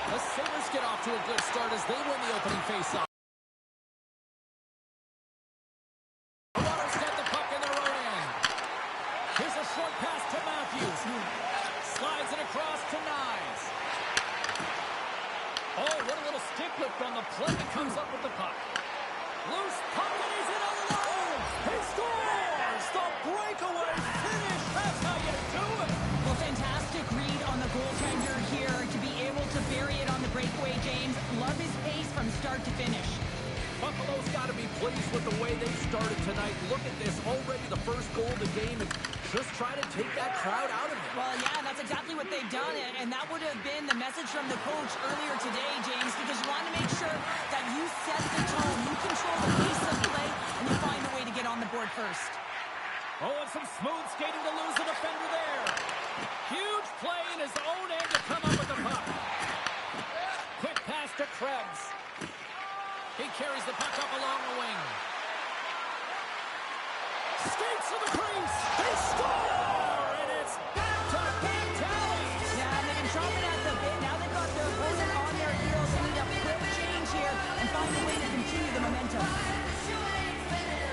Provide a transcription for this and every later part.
The Sabres get off to a good start as they win the opening faceoff. Toronto's got the puck in their own end. Here's a short pass to Matthews. Slides it across to Knies. Oh, what a little stick lift on the play. He comes up with the puck. Loose puck, and he's in alone. He scores! The breakaway finish. That's how you do it. Well, fantastic read on the goaltender here to be able to bury it on the breakaway, James. Love his pace from start to finish. Buffalo's got to be pleased with the way they started tonight. Look at this, already the first goal of the game, and just try to take that crowd out of it. Well, yeah, that's exactly what they've done, and that would have been the message from the coach earlier today, James, because you want to make sure that you set the tone, you control the pace of play, and you find a way to get on the board first. Oh, and some smooth skating to lose the defender there. Huge play in his own end to come up with the puck. Quick pass to Krebs. He carries the puck up along the wing. Skates to the crease. They score! And it's back-to-back tallies. Yeah, and they've been chomping at the bit. Now they've got their opponent on their heels. They need a quick change here and find a way to continue the momentum.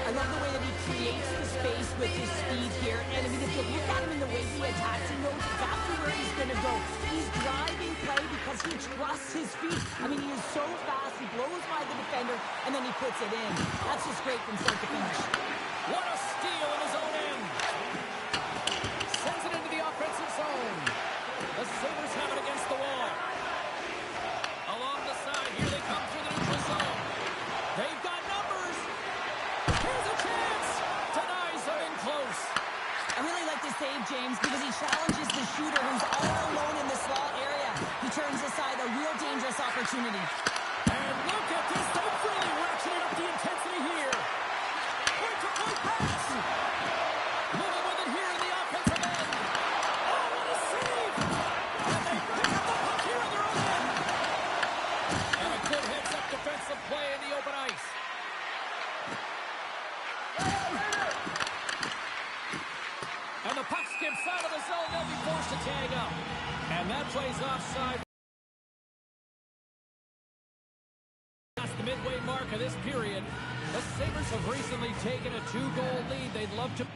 I love the way that he creates the space with his speed here. And I mean, if you look at him in the way he attacks, he knows exactly where he's going to go. He's driving play because he trusts his feet. I mean, he is so fast. He blows by the defender, and then he puts it in. That's just great from start to finish. What a steal in his own end. Sends it into the offensive zone. The Sabres have it against the wall. Along the side, here they come through the neutral zone. They've got numbers. Here's a chance. Denies them in close. I really like this save, James, because he challenges the shooter who's all alone in the slot area. He turns aside a real dangerous opportunity. And look at this. They've really ratcheted up the intensity here. Point-to-point pass. Moving with it here in the offensive end. Oh, what a save. And they pick up the puck here in their own end. And a good heads-up defensive play in the open ice. And the puck skips out of the zone. They'll be forced to tag up. And that plays offside. Past the midway mark of this period, the Sabres have recently taken a 2-goal lead. They'd love to...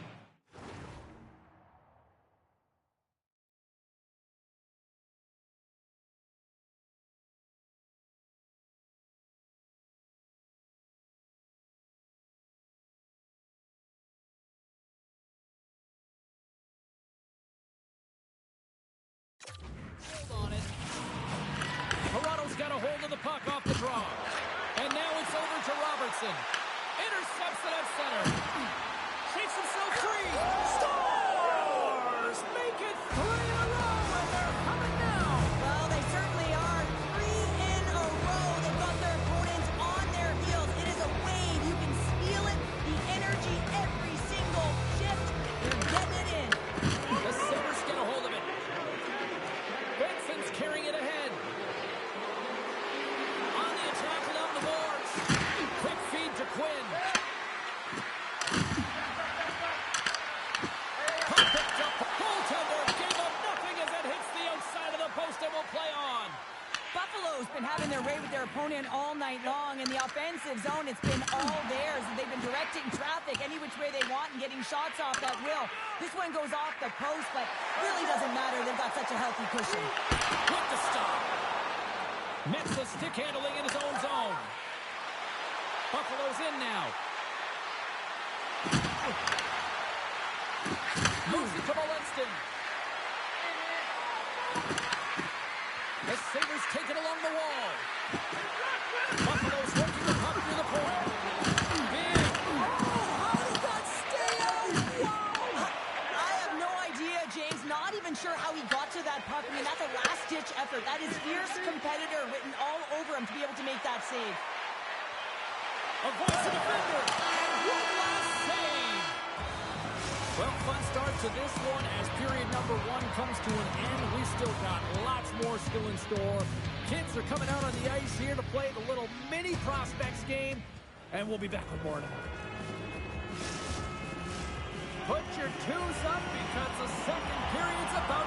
on it. Toronto's got a hold of the puck off the draw. And now it's over to Robertson. Intercepts it at center. Shakes himself free. Stars! Make it 3 in a row, and they're coming now. Well, they certainly are. 3 in a row. They've got their opponents on their heels. It is a wave. You can feel it. The energy every single shift. They're getting it in. The Sabres get a hold of it. Benson's carrying it ahead. On the attack along the boards. Quick feed to Quinn. Puck picked up. Goaltender gave up nothing as it hits the outside of the post and will play on. Buffalo's been having their way with their opponent all night long. In the offensive zone, it's been all theirs. They've been directing traffic any which way they want and getting shots off at will. This one goes off the post, but really doesn't matter. They've got such a healthy cushion. With the stop. Mets the stick handling in his own zone. Buffalo's in now. Moves it to Molinston. The Sabres take it along the wall. Buffalo's working the puck through the point. Big. How did that stay out? Wow! I have no idea, James. Not even sure how he got to that puck. I mean, that's a last-ditch effort. That is fierce competitor written all over him to be able to make that save. Avoids the defender. One last save. Well, fun start to this one as period number 1 comes to an end. We still got lots more still in store. Kids are coming out on the ice here to play the little mini prospects game, and we'll be back with more now. Put your 2s up because the second period's about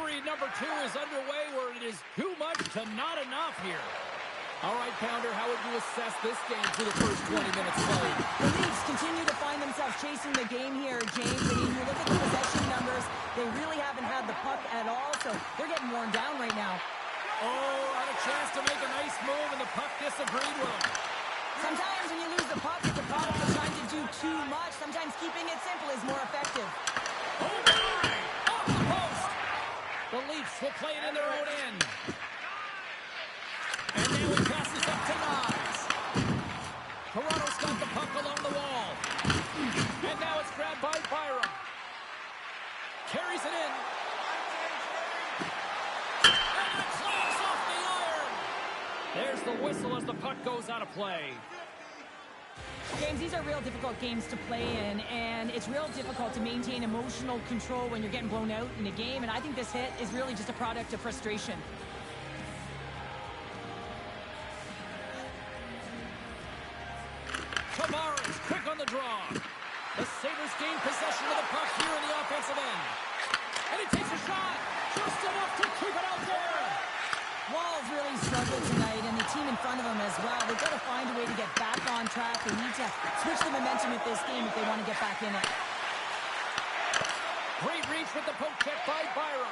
Period number 2 is underway where it is too much to not enough here. All right, Pounder, how would you assess this game through the first 20 minutes played? The Leafs continue to find themselves chasing the game here, James. I mean, you look at the possession numbers, they really haven't had the puck at all, so they're getting worn down right now. Oh, had a chance to make a nice move, and the puck disagreed with him. Sometimes when you lose the puck, it's a product of trying to do too much. Sometimes keeping it simple is more effective. Oh, my! Off the post! The Leafs will play it in their own end. And now he passes up to Knies. Toronto's got the puck along the wall. And now it's grabbed by Byram. Carries it in. And it flies off the iron. There's the whistle as the puck goes out of play. James, these are real difficult games to play in, and it's real difficult to maintain emotional control when you're getting blown out in a game, and I think this hit is really just a product of frustration. Tavares quick on the draw. The Sabres gain possession of the puck here in the offensive end. And he takes a shot. Just enough to keep it out there. Wall's really struggled tonight, and the team in front of him as well. They've got to find a way to get back on track. They need to switch the momentum of this game if they want to get back in it. Great reach with the poke check by Byram.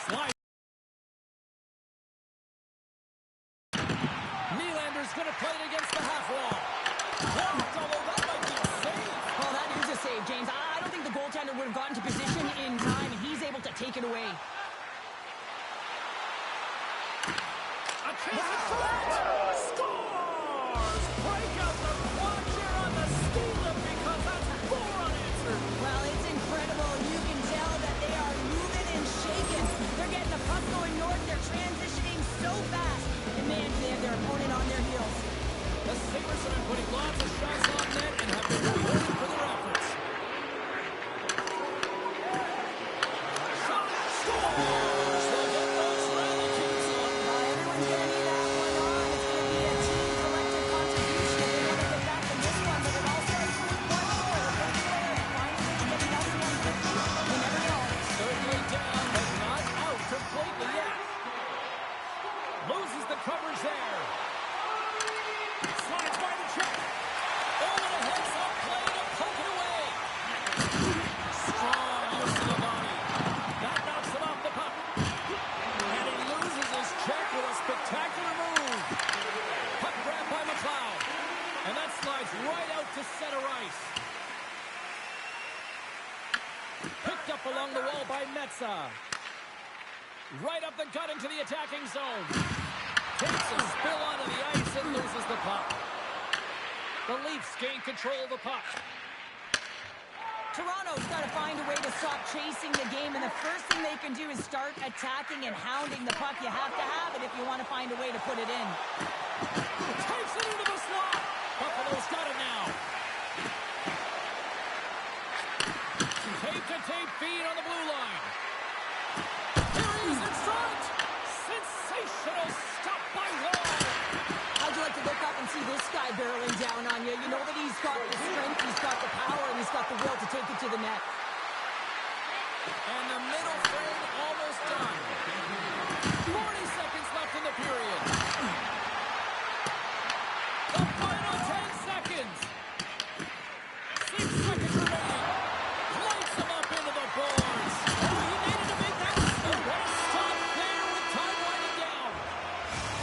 Slide. Nylander's going to play it against the half wall. Although that might be a save. Oh, that is a save, James. I don't think the goaltender would have gotten to position in time, and he's able to take it away. A chance to shoot! Scores! Break out the quad here on the ski lift because that's 4 unanswered. Well, it's incredible. You can tell that they are moving and shaking. They're getting the puck going north. They're transitioning so fast. And man, they have their opponent on their heels. The Sabres have been putting lots of shots on net and have been rewarded for their efforts. Shot! Scores! The Bulldogs rally keeps on. Everyone's going to need that one on. It's going to be a team collective contribution if they want to get back in this one. But it all starts with one more. The first player finally getting out to one quickly. You never know. Certainly down, but not out completely yet. Loses the coverage there. Slides by the check. Over the heads-up play to poke it away. Strong use of the body. That knocks him off the puck. And he loses his check with a spectacular move. Puck grabbed by McLeod. And that slides right out to center ice. Picked up along the wall by Metsä. Right up the gut into the attacking zone. Takes a spill onto the ice and loses the puck. The Leafs gain control of the puck. Toronto's got to find a way to stop chasing the game, and the first thing they can do is start attacking and hounding the puck. You have to have it if you want to find a way to put it in. Takes it into the slot. Buffalo's got it now. Tape-to-tape feed on the blue line. Here he is in front. Sensational stop by Wall. How'd you like to look up and see this guy barreling down on you? You know that he's got the strength, he's got the power, and he's got the will to take it to the net. And the middle frame almost done. 40 seconds left in the period. The final 10 seconds. 6 seconds remaining. Lights them up into the boards. Oh, he needed to make that. Oh, what a stop there with time winding down.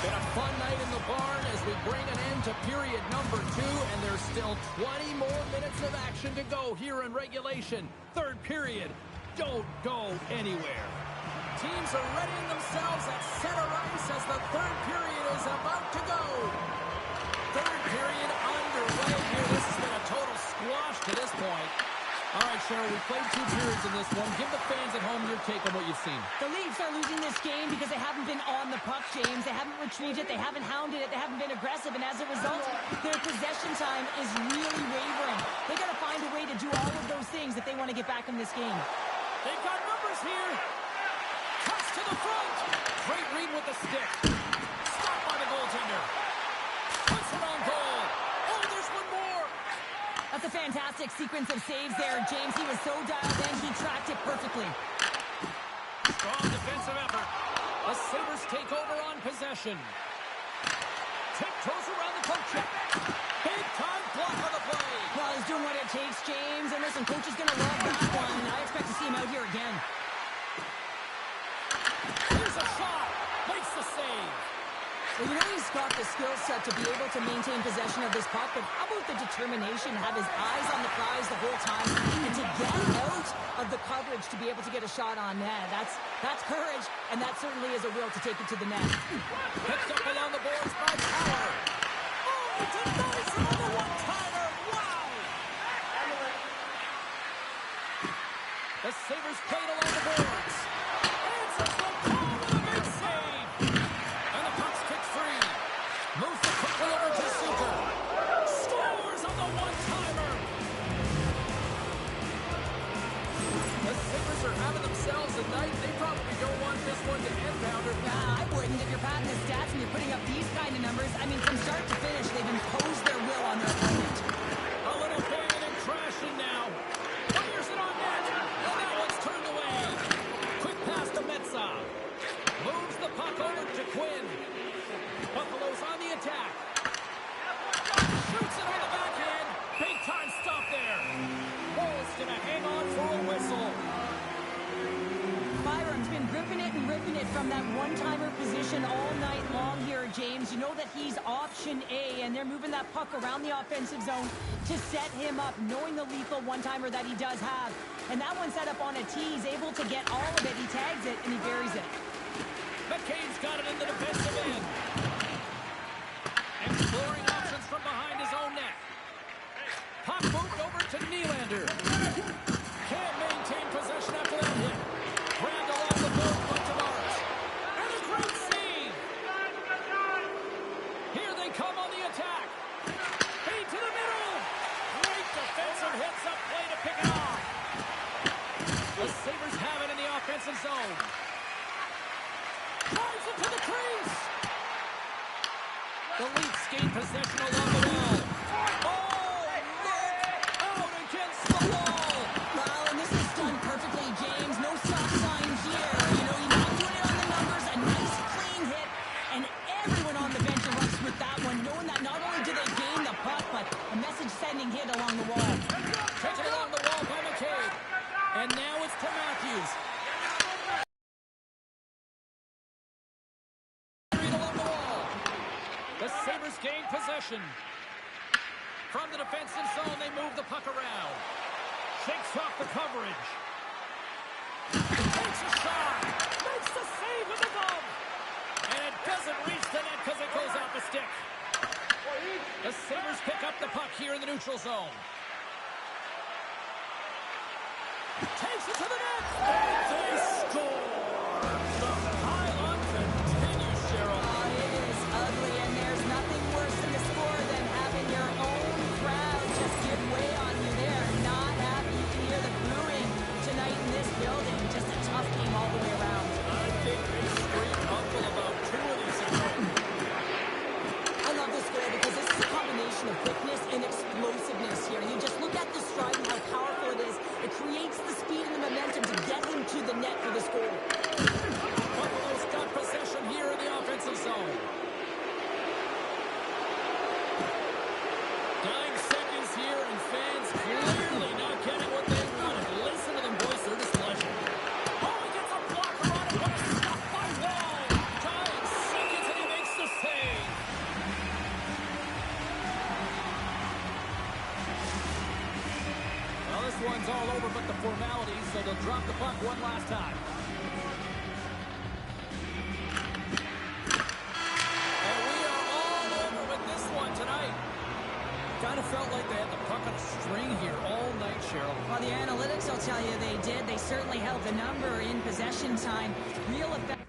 Been a fun night in the barn as we bring an end to period number 2, and there's still 20 more minutes of action to go here in regulation. Third period. Don't go anywhere. Teams are readying themselves at center ice as the third period is about to go. Third period underway here. This has been a total squash to this point. All right, Cheryl, we played 2 periods in this one. Give the fans at home your take on what you've seen. The Leafs are losing this game because they haven't been on the puck, James. They haven't retrieved it. They haven't hounded it. They haven't been aggressive. And as a result, their possession time is really wavering. They got to find a way to do all of those things if they want to get back in this game. They've got numbers here. Cuts to the front. Great read with the stick. Stopped by the goaltender. Puts it on goal. Oh, there's one more. That's a fantastic sequence of saves there, James. He was so dialed in, he tracked it perfectly. Strong Sabres take over on possession. Tiptoes around the coach check. Big time block on the play. Well, he's doing what it takes, James. And listen, coach is going to love that one. I expect to see him out here again. Here's a shot. Makes the save. Well, you know he's got the skill set to be able to maintain possession of this puck, but how about the determination, have his eyes on the prize the whole time, and to get out of the coverage to be able to get a shot on net. That's courage, and that certainly is a will to take it to the net. Picked up along the boards by Power. Oh, it's a nice another one-timer. Wow! The Sabres played along the boards. Answers the call with a big save. And the puck's kicked free. Moves the puck over to Suter. Scores on the one-timer. The Sabres are having themselves a night. They probably don't want this one to end, Pounder. I wouldn't. If you're padding the stats and you're putting up these kind of numbers, I mean, from start to finish, they've imposed their will on their opponent. A little banging and crashing now. Fires it on net. And that one's turned away. Quick pass to Mensah. Moves the puck over to Quinn. Buffalo's on the attack. Shoots it on the backhand. Big time stop there. Ball's gonna hang on for a whistle. Byram's been ripping it from that one-timer position all night long here, James. You know that he's option A, and they're moving that puck around the offensive zone to set him up, knowing the lethal one-timer that he does have. And that one set up on a tee. He's able to get all of it. He tags it, and he buries it. McCain's got it in the defensive end. Exploring options from behind his own net. Puck moved over to Nylander. Can't maintain possession after that hit. Grabbed along the board by Tavares. And a great save. Here they come on the attack. Feed to the middle. Great defensive hits up play to pick it off. The Sabres have it in the offensive zone. Drives it to the crease. The Leafs gain possession along the wall. Oh, look out against the wall. Well, and this is done perfectly, James. No stop sign here. You know, you're not doing it on the numbers. A nice, clean hit. And everyone on the bench erupts with that one, knowing that not only do they gain the puck, but a message-sending hit along the wall. Taken along the wall by McCabe. And now it's to Matthews. Along the wall. The Sabres gain possession. From the defensive zone, they move the puck around. Shakes off the coverage. Takes a shot. Makes the save with the glove. And it doesn't reach the net because it goes off the stick. The Sabres pick up the puck here in the neutral zone. Takes it to the net. And they score. The pile-on continues, Cheryl. Oh, it is ugly, and there's nothing worse than the score than having your own crowd just give way on you. They're not happy. You can hear the booing tonight in this building. Just a tough game all the way around. I think they screamed uncle about two of these ago. I love this goal because this is a combination of quickness and explosiveness here. You just look at the stride and how powerful it is. It creates the speed and the momentum to get him to the net for this goal. Buffalo's got possession here in the offensive zone. 9 seconds here, and fans clearly not getting what they wanted. Listen to them voice their displeasure. Oh, he gets a blocker on it, but it's stopped by Wall. 9 seconds, and he makes the save. Well, this one's all over but the formalities, so they'll drop the puck one last time. And we are all over with this one tonight. Kind of felt like they had the puck on a string here all night, Cheryl. Well, the analytics will tell you they did. They certainly held the number in possession time. Real effect.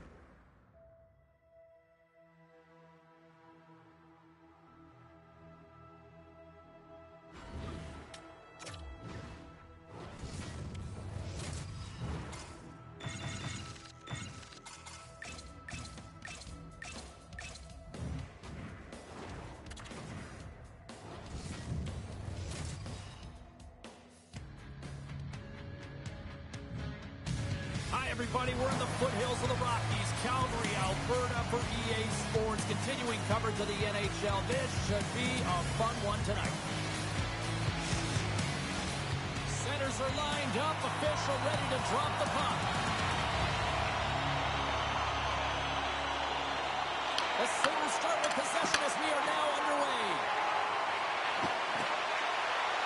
everybody, we're in the foothills of the Rockies, Calgary, Alberta for EA Sports. Continuing coverage of the NHL. This should be a fun one tonight. Centers are lined up, official ready to drop the puck. The Sabres start with possession as we are now underway.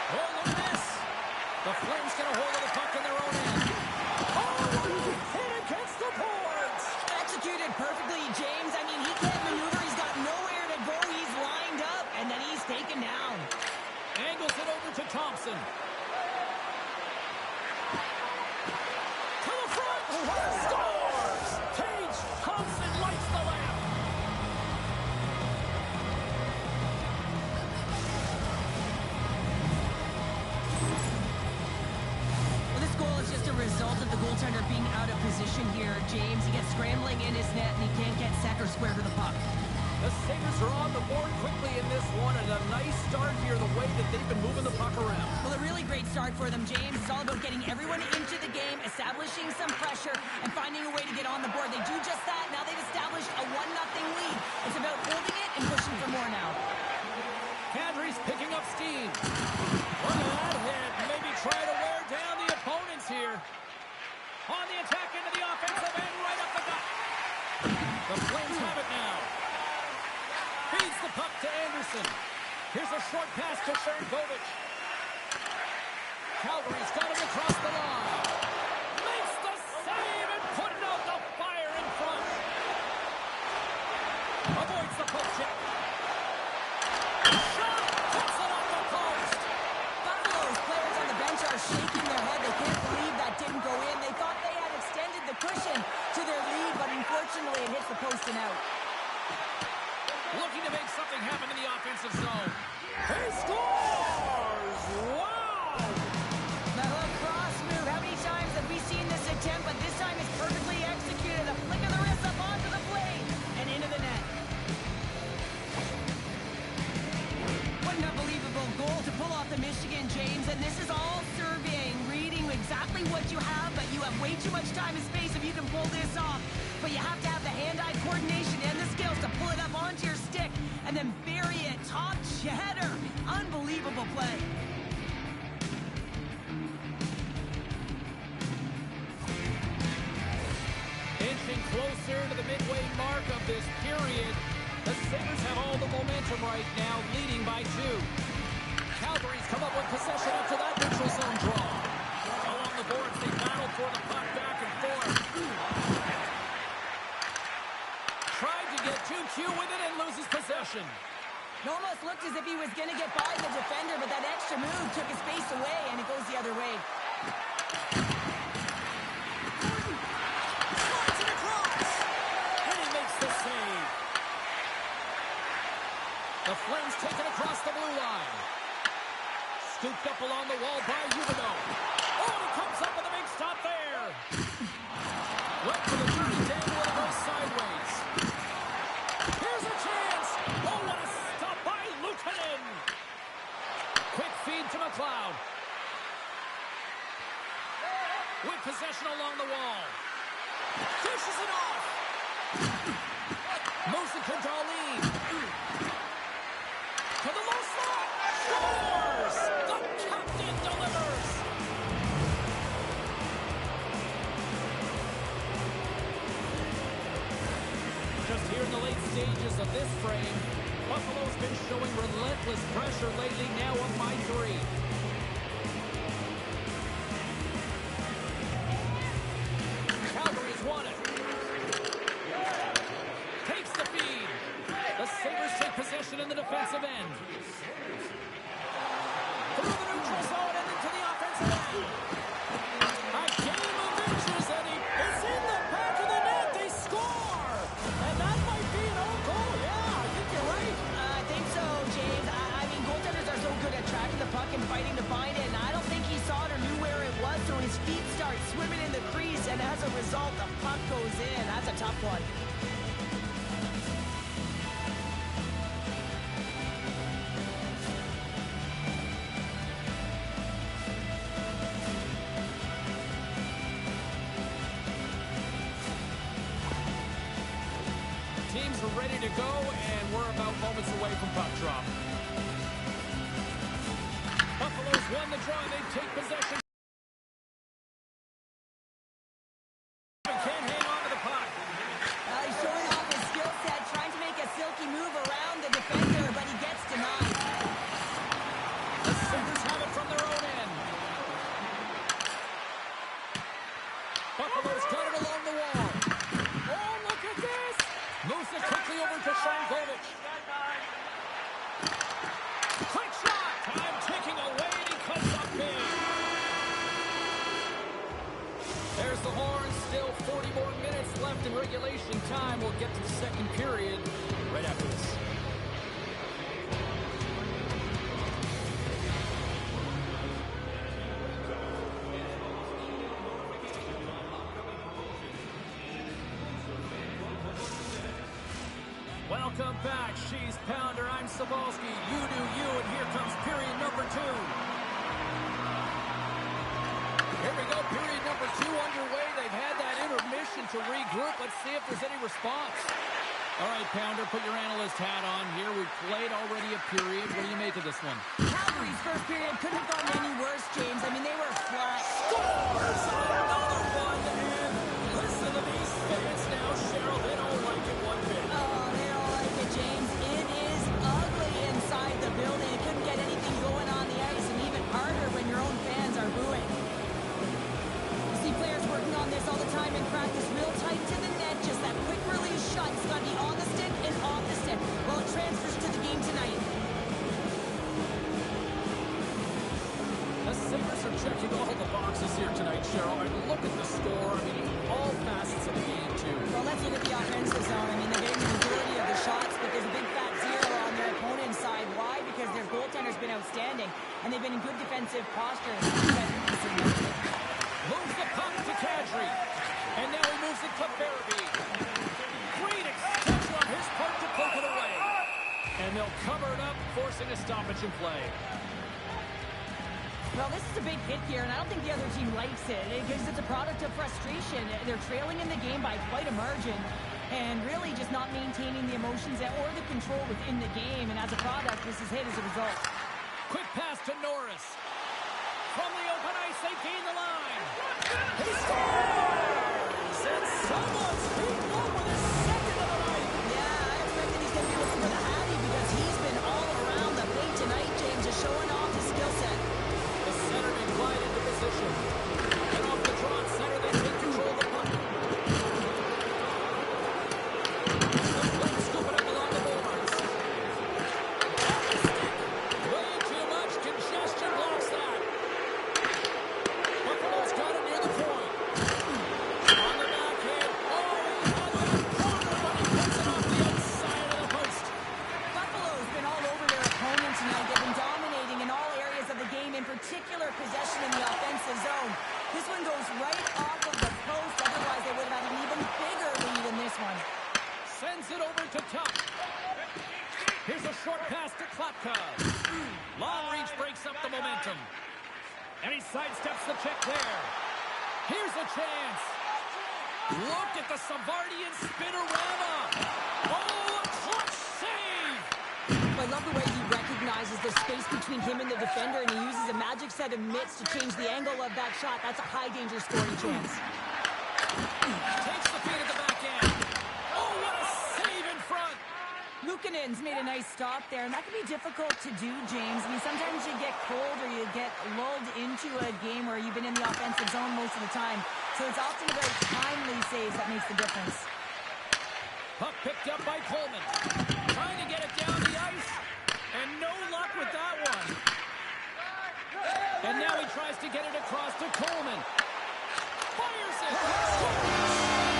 Oh, look at this. The Flames get a hold of the puck in their own end. Hit against the boards. Executed perfectly, James. I mean, he can't maneuver. He's got nowhere to go. He's lined up, and then he's taken down. Angles it over to Thompson. To the front. Scores! Tage Thompson lights the lamp. Well, this goal is just a result of the goaltender being out of position here, James. He gets scrambling in his net, and he can't get set or square to the puck. The Sabres are on the board quickly in this one, and a nice start here the way that they've been moving the puck around. Well, a really great start for them, James. It's all about getting everyone into the game, establishing some pressure, and finding a way to get on the board. They do just that. Now they've established a 1-0 lead. It's about holding it and pushing for more now. Kadri's picking up steam. Look at that hit. Maybe try to wear down the opponents here. On the attack into the offensive end, right up the gut. The Flames have it now. Feeds the puck to Anderson. Here's a short pass to Sharangovich. Calgary's got him across the line. Makes the save and putting out the fire in front. Avoids the poke check. Shot! Puts it on the post. Buffalo's players on the bench are shaking their head. They can't believe that didn't go in. They thought they had extended the cushion to their lead, but unfortunately it hits the post and out. Looking to make something happen in the offensive zone. He scores! Wow! That little cross move. How many times have we seen this attempt? But this time it's perfectly executed. A flick of the wrist up onto the blade and into the net. What an unbelievable goal to pull off the Michigan, James. And this is all surveying, reading exactly what you have, but you have way too much time and space if you can pull this off. But you have to have the hand-eye coordination and the skills to pull it up onto your stick and then bury it. Top header. Unbelievable play. Inching closer to the midway mark of this period. The Sabres have all the momentum right now, leading by 2. Calgary's come up with possession after that neutral zone draw. Along the boards, they battle for the puck back and forth. Tried to get too cute with it and loses possession. It almost looked as if he was going to get by the defender, but that extra move took his face away, and it goes the other way. Slides it across. And he makes the save. The Flames take it across the blue line. Scooped up along the wall by Huberdeau. Oh, and he comes up with a big stop there. Went for the dirty dangle and it goes sideways. Here's a chance. Oh, what a stop by Luukkonen. Quick feed to McLeod. With possession along the wall. Fishes it off. Moves it to Darlene. To the low slot. Scores! The captain delivers. Just here in the late stages of this frame, Buffalo's been showing relentless pressure lately, now up by 3. Calgary's won it. Takes the feed. The Sabres take possession in the defensive end. Through the neutral zone and into the offensive end. A game of inches, and it's in the back of the net. They score! And that might be an own goal. Yeah, I think you're right. I think so, James. I mean, goaltenders are so good at tracking the puck and fighting to find it, and I don't think he saw it or knew where it was, so his feet start swimming in the crease, and as a result, the puck goes in. That's a tough one. to go, and we're about moments away from puck drop. Buffalo's won the draw, and they take possession. Can't hang on to the puck. He's showing off his skill set, trying to make a silky move around the defender, but he gets denied. The Sabres have it from their own end. Buffalo's got it along the wall. Oh, look at this! Moves it quickly over to Shankovic. Quick shot! Time ticking away, and he comes up big. There's the horn. Still 40 more minutes left in regulation time. We'll get to the second period right after this. Welcome back. She's Pounder. I'm Sabalski. You do you, and here comes period number 2. Here we go, period number 2 underway. They've had that intermission to regroup. Let's see if there's any response. All right, Pounder, put your analyst hat on here. We've played already a period. What do you make of this one? Calgary's first period couldn't have gotten any worse, James. I mean, they were flat. Scores! Another one, and listen to these fans now, Cheryl. They don't like it one bit. Oh, they don't like it, James. It is ugly inside the building. It couldn't get anything going on the ice, and even harder when your own fans are booing. Players working on this all the time in practice, real tight to the net, just that quick release shot. It's got to be on the stick and off the stick. Well, it transfers to the game tonight. The Sabres are checking all the boxes here tonight, Cheryl. I mean, look at the score. I mean, all facets of the game, too. Well, let's look at the offensive zone. I mean, they're getting the majority of the shots, but there's a big fat zero on their opponent's side. Why? Because their goaltender's been outstanding, and they've been in good defensive posture. Moves the puck to Kadri. And now he moves it to Farabee. Great extension on his part to poke it away. And they'll cover it up, forcing a stoppage in play. Well, this is a big hit here, and I don't think the other team likes it because it's a product of frustration. They're trailing in the game by quite a margin and really just not maintaining the emotions or the control within the game. And as a product, this is hit as a result. Quick pass to Norris. From the open ice, they gain the line. He scores! And someone's beaten up with his second of the night. Yeah, I expect that he's going to be looking for the Hattie because he's been all around the plate tonight, James, just showing off his skill set. The center inclined into position. And off the draw at center, they take control of the puck. The plate scooping up along the boards. On the stick. Way too much congestion blocks that. Buffalo's got it near the point. On the backhand. Oh, he had that corner, but he puts it off the outside of the post. Buffalo's been all over their opponents tonight. They've been dominating in all areas of the game, in particular possession in the offensive zone. This one goes right off of the post. Otherwise, they would have had an even bigger lead in this one. Sends it over to Tuck. Here's a short pass to Klapka. Long reach breaks up the momentum. And he sidesteps the check there. Here's a chance. Look at the Savardian spinorama. Oh, a clutch save. I love the way he recognizes the space between him and the defender, and he uses a magic set of mitts to change the angle of that shot. That's a high-danger scoring chance. Takes the feed at the back end. Oh, what a save in front. Luukkonen's made a nice stop there, and that can be difficult to do, James. I mean, sometimes you get cold or you get lulled into a game where you've been in the offensive zone most of the time. So it's often about timely saves that makes the difference. Puck picked up by Coleman. Trying to get it down the ice. And no luck with that one. And now he tries to get it across to Coleman. Fires it. Scores!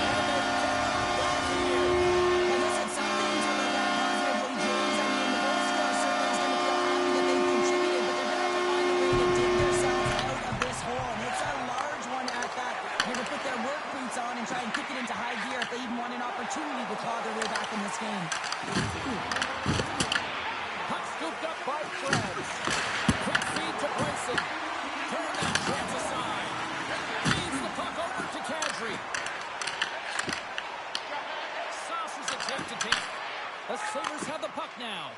And this is something to look at positively, James. I mean, the goal scorer certainly is going to feel happy that they've contributed, but they're going to have to find a way to dig themselves out of this hole. And it's a large one at that. They're going to put their work boots on and try and kick it into high gear if they even want an opportunity to claw their way back in this game. now.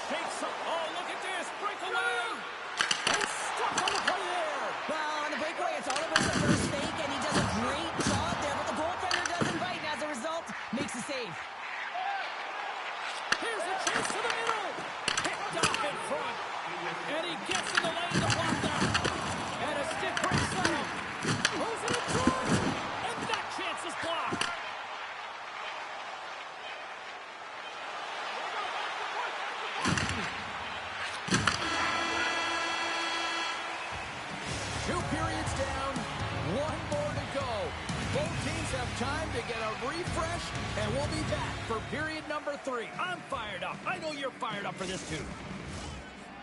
Shakes up. Oh, look at this. Breakaway. He's stuck on the play there. Well, on the breakaway, it's all about the first fake, and he does a great job there, but the goaltender doesn't bite, and as a result, makes a save. Here's a chance to the middle. Picked off in front. And he gets in the lane to block that. And a stick breaks on him. Throws it in front. And that chance is blocked. Two periods down. One more to go. Both teams have time to get a refresh, and we'll be back for period number 3. I'm fired up. I know you're fired up for this too.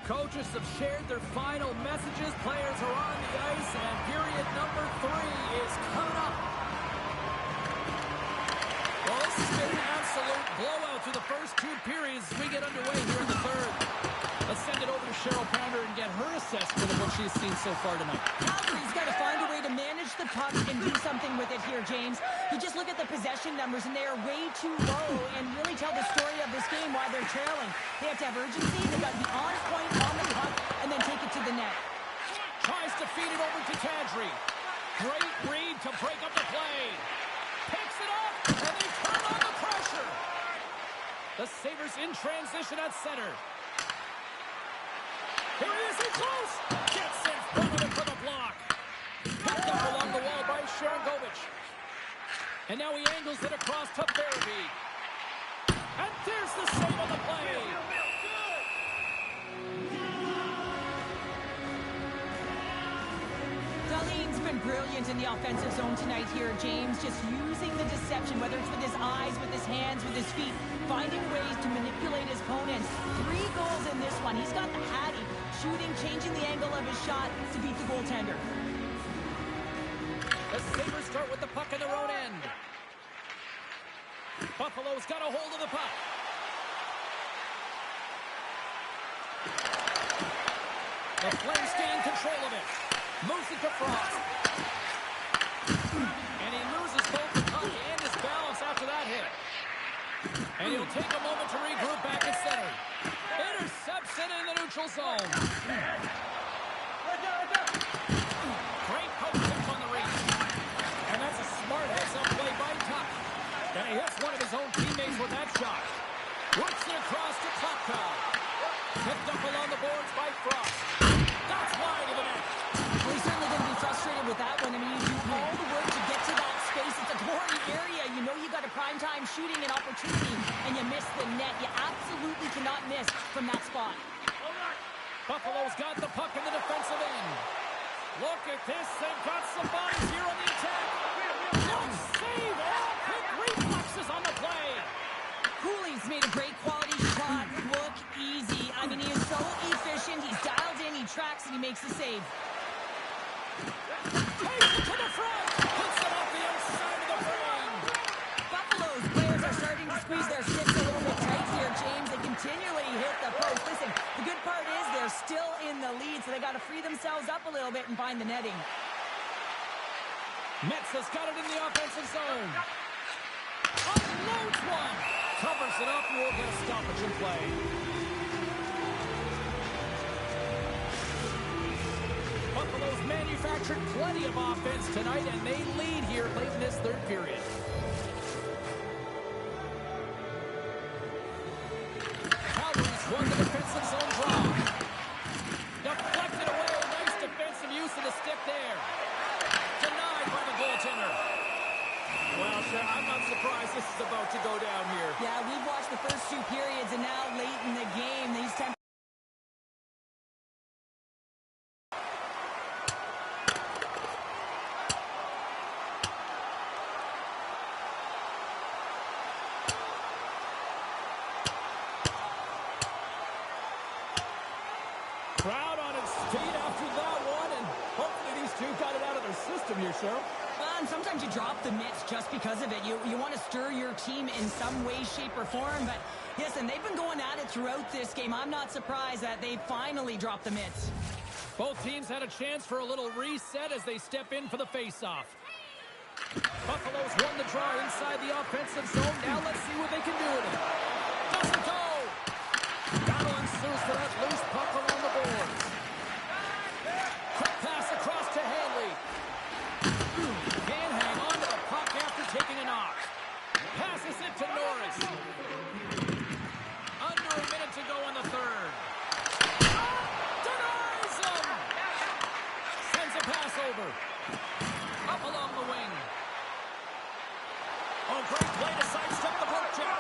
Coaches have shared their final messages. Players are on the ice, and period number 3 is coming up. Well, this has been an absolute blowout through the first 2 periods as we get underway here in the third. Let's send it over to Cheryl Pounder and get her assessment of what she's seen so far tonight. Calgary's got to find a way to manage the puck and do something with it here, James. You just look at the possession numbers, and they are way too low, and really tell the story of this game why they're trailing. They have to have urgency. They've got to be on point on the puck and then take it to the net. Tries to feed it over to Kadri. Great read to break up the play. Picks it up, and they turn on the pressure. The Sabres in transition at center. Here he is, he's close. Gets in front of it for the block. Picked up along the wall by Sharangovich. And now he angles it across to Barabee. And there's the save on the play. Dahlin's been brilliant in the offensive zone tonight here, James, just using the deception, whether it's with his eyes, with his hands, with his feet, finding ways to manipulate his opponents. 3 goals in this one. He's got the hattie, shooting, changing the angle of his shot to beat the goaltender. The Sabres start with the puck in their own end. Buffalo's got a hold of the puck. The Flames stay in control of it. Moves it to Frost. And he loses both the puck and his balance after that hit. And he'll take a moment to regroup back at center. Intercepts it in the neutral zone. Great poke check on the reach. And that's a smart heads-up play by Tuch. And he hits one of his own teammates with that shot. Works it across to Klopkow. Picked up along the boards by Frost. That's wide of the net. Well, he's certainly going to be frustrated with that one. I mean, you do all the work to get to that space. It's a gory area. You know you got a prime-time shooting and opportunity, and you miss the net. You absolutely cannot miss from that spot. Buffalo's got the puck in the defensive end. Look at this. They've got some bodies here on the attack. Good save. Quick reflexes on the play. Cooley's made a great quality shot look easy. I mean, he is so efficient. He's dialed in, he tracks, and he makes the save. Takes it to the front. Hits it off the outside of the frame. Buffalo's players are starting to squeeze their sticks a little bit tight here, James. They continually hit the post. Listen, the good part is they're still in the lead, so they got to free themselves up a little bit and find the netting. Metz has got it in the offensive zone. Unloads one. Covers it up and will get a stoppage in play. Buffalo's manufactured plenty of offense tonight, and they lead here late in this third period. Calgary's won the defensive zone draw. Deflected away. Nice defensive use of the stick there. Denied by the goaltender. Well, Sharon, I'm not surprised this is about to go down here. Yeah, we've watched the first 2 periods, and now late in the game, these Crowd on its feet after that one, and hopefully these two got it out of their system here, Cheryl. And sometimes you drop the mitts just because of it. You want to stir your team in some way, shape, or form. But listen, they've been going at it throughout this game. I'm not surprised that they finally dropped the mitts. Both teams had a chance for a little reset as they step in for the face-off. Buffalo's won the draw inside the offensive zone. Now let's see what they can do with it. Doesn't go. goes for that loose puck along the boards. Quick pass across to Hanley. Can't hang on to the puck after taking a knock. Passes it to Norris. Under a minute to go in the third. Denies him! Sends a pass over. Up along the wing. Oh, great play to sidestep the poke check.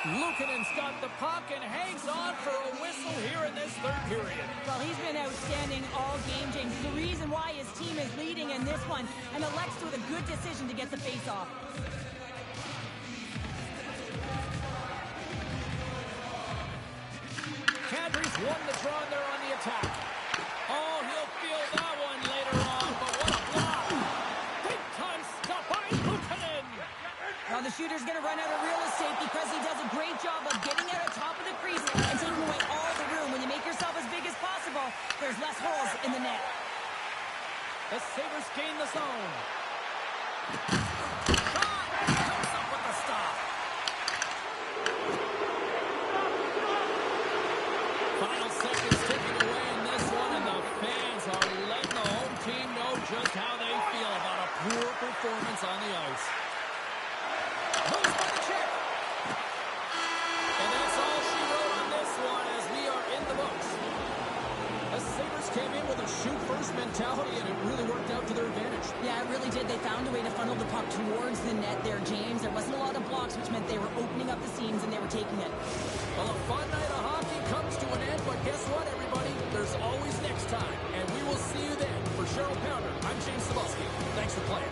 Luukkonen's got the puck and hangs on for a whistle here in this third period. Well, he's been outstanding all game, James. There's a reason why his team is leading in this one, and elects with a good decision to get the face-off. Kadri's won the draw there on the attack. Oh, he'll feel that one later on, but what a block. Big time stop by Luukkonen. Now the shooter's going to run out of real estate because he does a great job of getting out of top of the crease and taking away all the room. When you make yourself as big as possible, there's less holes in the net. The Sabres gain the zone. Shot! Comes up with the stop. Final seconds ticking away in this one, and the fans are letting the home team know just how they feel about a poor performance on the ice. Moves by the check. And that's all she wrote on this one as we are in the books. The Sabres came in with a shoot-first mentality, and it really worked out to their advantage. Yeah, it really did. They found a way to funnel the puck towards the net there, James. There wasn't a lot of blocks, which meant they were opening up the seams and they were taking it. Well, a fun night of hockey comes to an end, but guess what, everybody? There's always next time, and we will see you then. For Cheryl Pounder, I'm James Cebulski. Thanks for playing.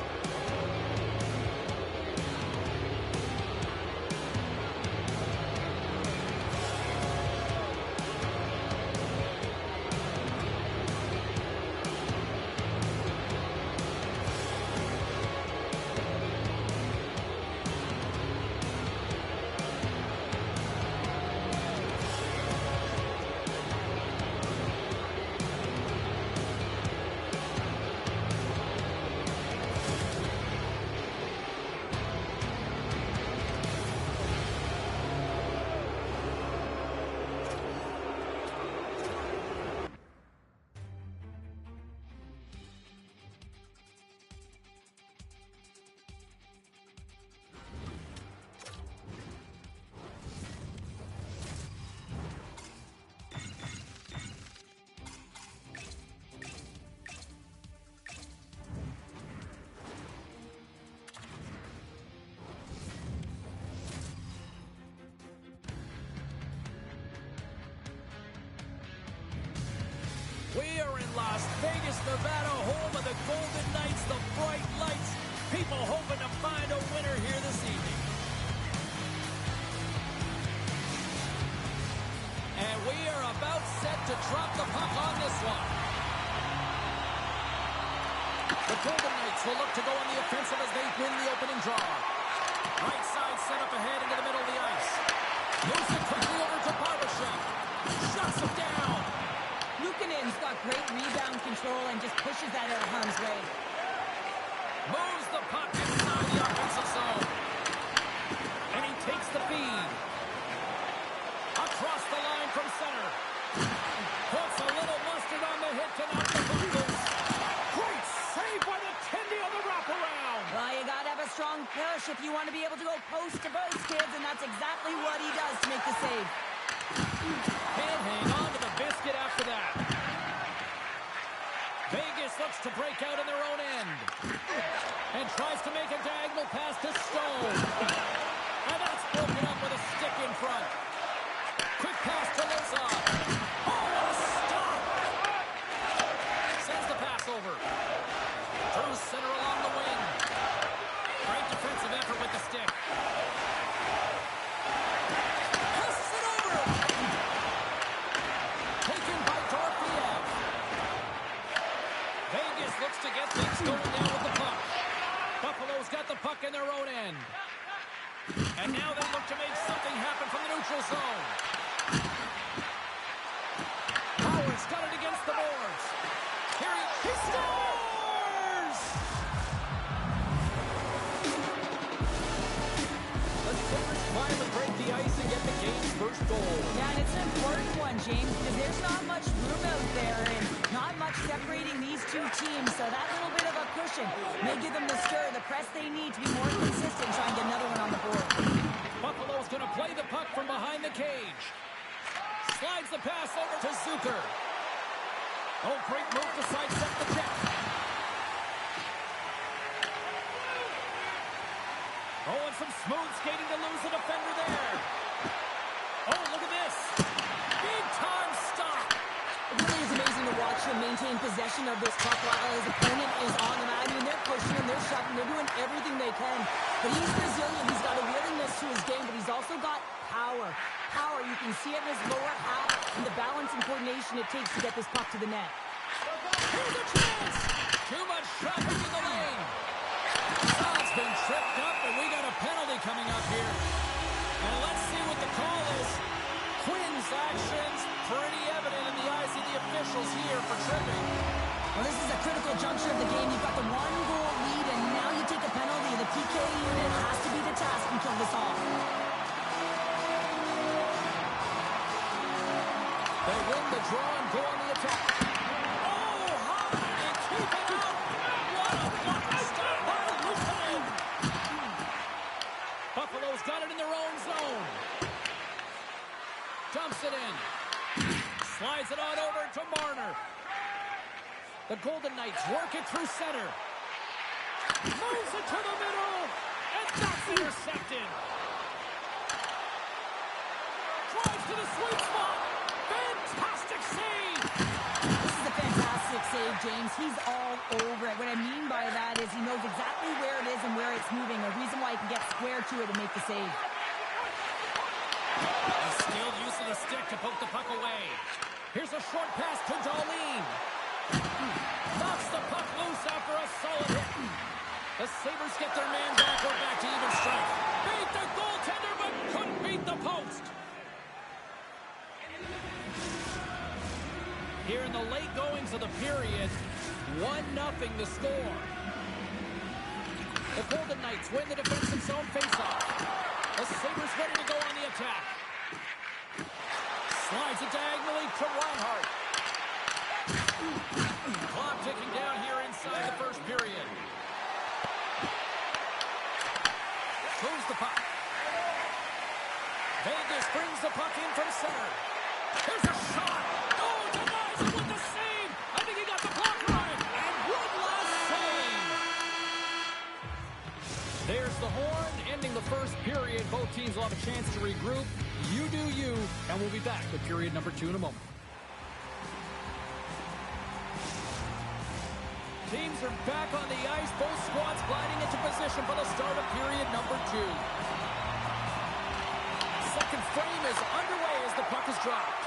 We are in Las Vegas, Nevada, home of the Golden Knights, the bright lights. People hoping to find a winner here this evening. And we are about set to drop the puck on this one. The Golden Knights will look to go on the offensive as they win the opening draw. Right side set up ahead into the middle of the ice. Moves it quickly over to Barbashev. Shuts him down. Luukkonen's got great rebound control and just pushes that out of harm's way. Moves the puck inside the offensive zone. And he takes the feed. Across the line from center. Puts a little mustard on the hit to knock the puck loose. Great save by the Tendy on the wraparound. Well, you got to have a strong push if you want to be able to go post to post, kids, and that's exactly what he does to make the save. Can't hang on to the biscuit after that. Vegas looks to break out in their own end. And tries to make a diagonal pass to Stone. And that's broken up with a stick in front. Quick pass to Lozon. Oh, what a stop! Sends the pass over. Through center along the wing. Great defensive effort with the stick. Passes it over. Taken by Dorofeyev. Vegas looks to get things going down with the puck. Buffalo's got the puck in their own end. And now they look to make something happen from the neutral James, because there's not much room out there and not much separating these two teams, so that little bit of a cushion may give them the stir, the press they need to be more consistent, try and get another one on the board. Buffalo's going to play the puck from behind the cage. Slides the pass over to Zucker. Oh, great move to sidestep the check. Oh, and some smooth skating to lose the defender there. Oh, look at this. Big time stop. It really is amazing to watch him maintain possession of this puck while his opponent is on him. I mean, they're pushing him, they're shoving, they're doing everything they can. But he's resilient. He's got a willingness to his game, but he's also got power. Power, you can see it in his lower half and the balance and coordination it takes to get this puck to the net. Here's a chance. Too much traffic in the lane. It's been tripped up, and we got a penalty coming up here. And let's see what the call is. Quinn's actions pretty evident in the eyes of the officials here for tripping. Well, this is a critical juncture of the game. You've got the one-goal lead, and now you take a penalty. The PK unit has to be the task and kill this off. They win the draw and go on the attack. Oh, hard and keep it out. What a block stop by Lucian. Buffalo's got it in their own zone. Dumps it in. Slides it on over to Marner. The Golden Knights work it through center. Moves it to the middle. And that's intercepted. Drives to the sweet spot. Fantastic save. This is a fantastic save, James. He's all over it. What I mean by that is he knows exactly where it is and where it's moving. A reason why he can get square to it and make the save. A skilled use of the stick to poke the puck away. Here's a short pass to Darlene. Knocks the puck loose after a solid hit. The Sabres get their man back. We're back to even strength. Beat the goaltender, but couldn't beat the post. Here in the late goings of the period, 1-0 the score. The Golden Knights win the defensive zone faceoff. The Sabres ready to go on the attack. Slides it diagonally to Reinhart. Clock ticking down here inside the first period. Throws the puck. Vegas brings the puck in from center. Here's a shot. Oh, denies it with the save. I think he got the blocker on it. And one last save. There's the horn, ending the first period. Both teams will have a chance to regroup. You do you, and we'll be back with period number 2 in a moment. Teams are back on the ice. Both squads gliding into position for the start of period number 2. Second frame is underway as the puck is dropped.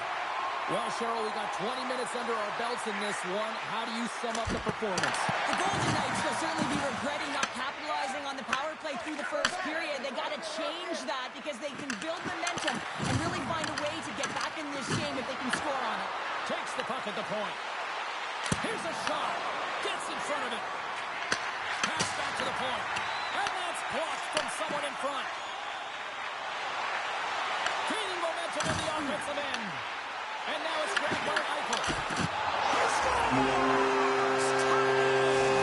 Well, Cheryl, we got 20 minutes under our belts in this one. How do you sum up the performance? The Golden Knights will certainly be regretting not capitalizing on the power play through the first period. They got to change that because they can build momentum and really find a way to get back in this game if they can score on it. Takes the puck at the point. Here's a shot. Gets in front of it. Pass back to the point. And that's blocked from someone in front. Gaining momentum in the offensive end. And now it's grabbed by Eichel.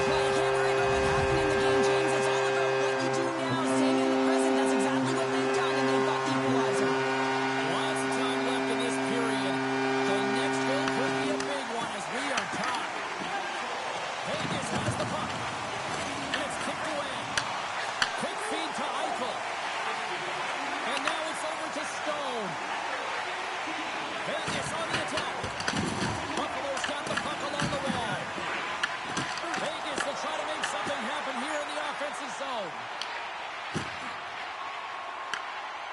Well, you can't worry about what happened in the game, James. It's all about what you do now. Staying in the present, that's exactly what they've done, and they've got the equalizer. Lots of time left in this period. The next goal could be a big one as we are tied. Vegas has the puck. And it's kicked away. Quick feed to Eichel. And now it's over to Stone. Vegas on the attack. Buffalo's got the puck along the wall. Vegas will try to make something happen here in the offensive zone.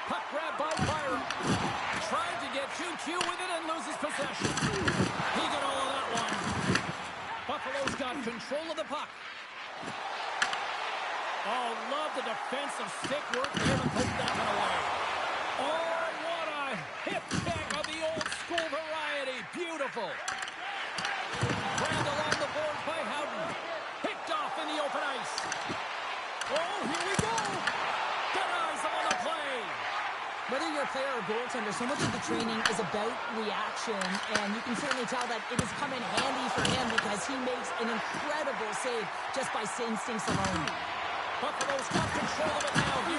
Puck grabbed by Byron. Tried to get 2Q with it and loses possession. He got all of that one. Buffalo's got control of the puck. Oh, love the defensive stick work there to poke that one away. Oh, what a hip check of the old school variety. Beautiful. Grabbed along the board by Howden. Picked off in the open ice. Oh, here we go. Denies him on the play. Whether you're a player or goaltender, so much of the training is about reaction, and you can certainly tell that it has come in handy for him because he makes an incredible save just by instincts alone. Buffalo's got control of it now here.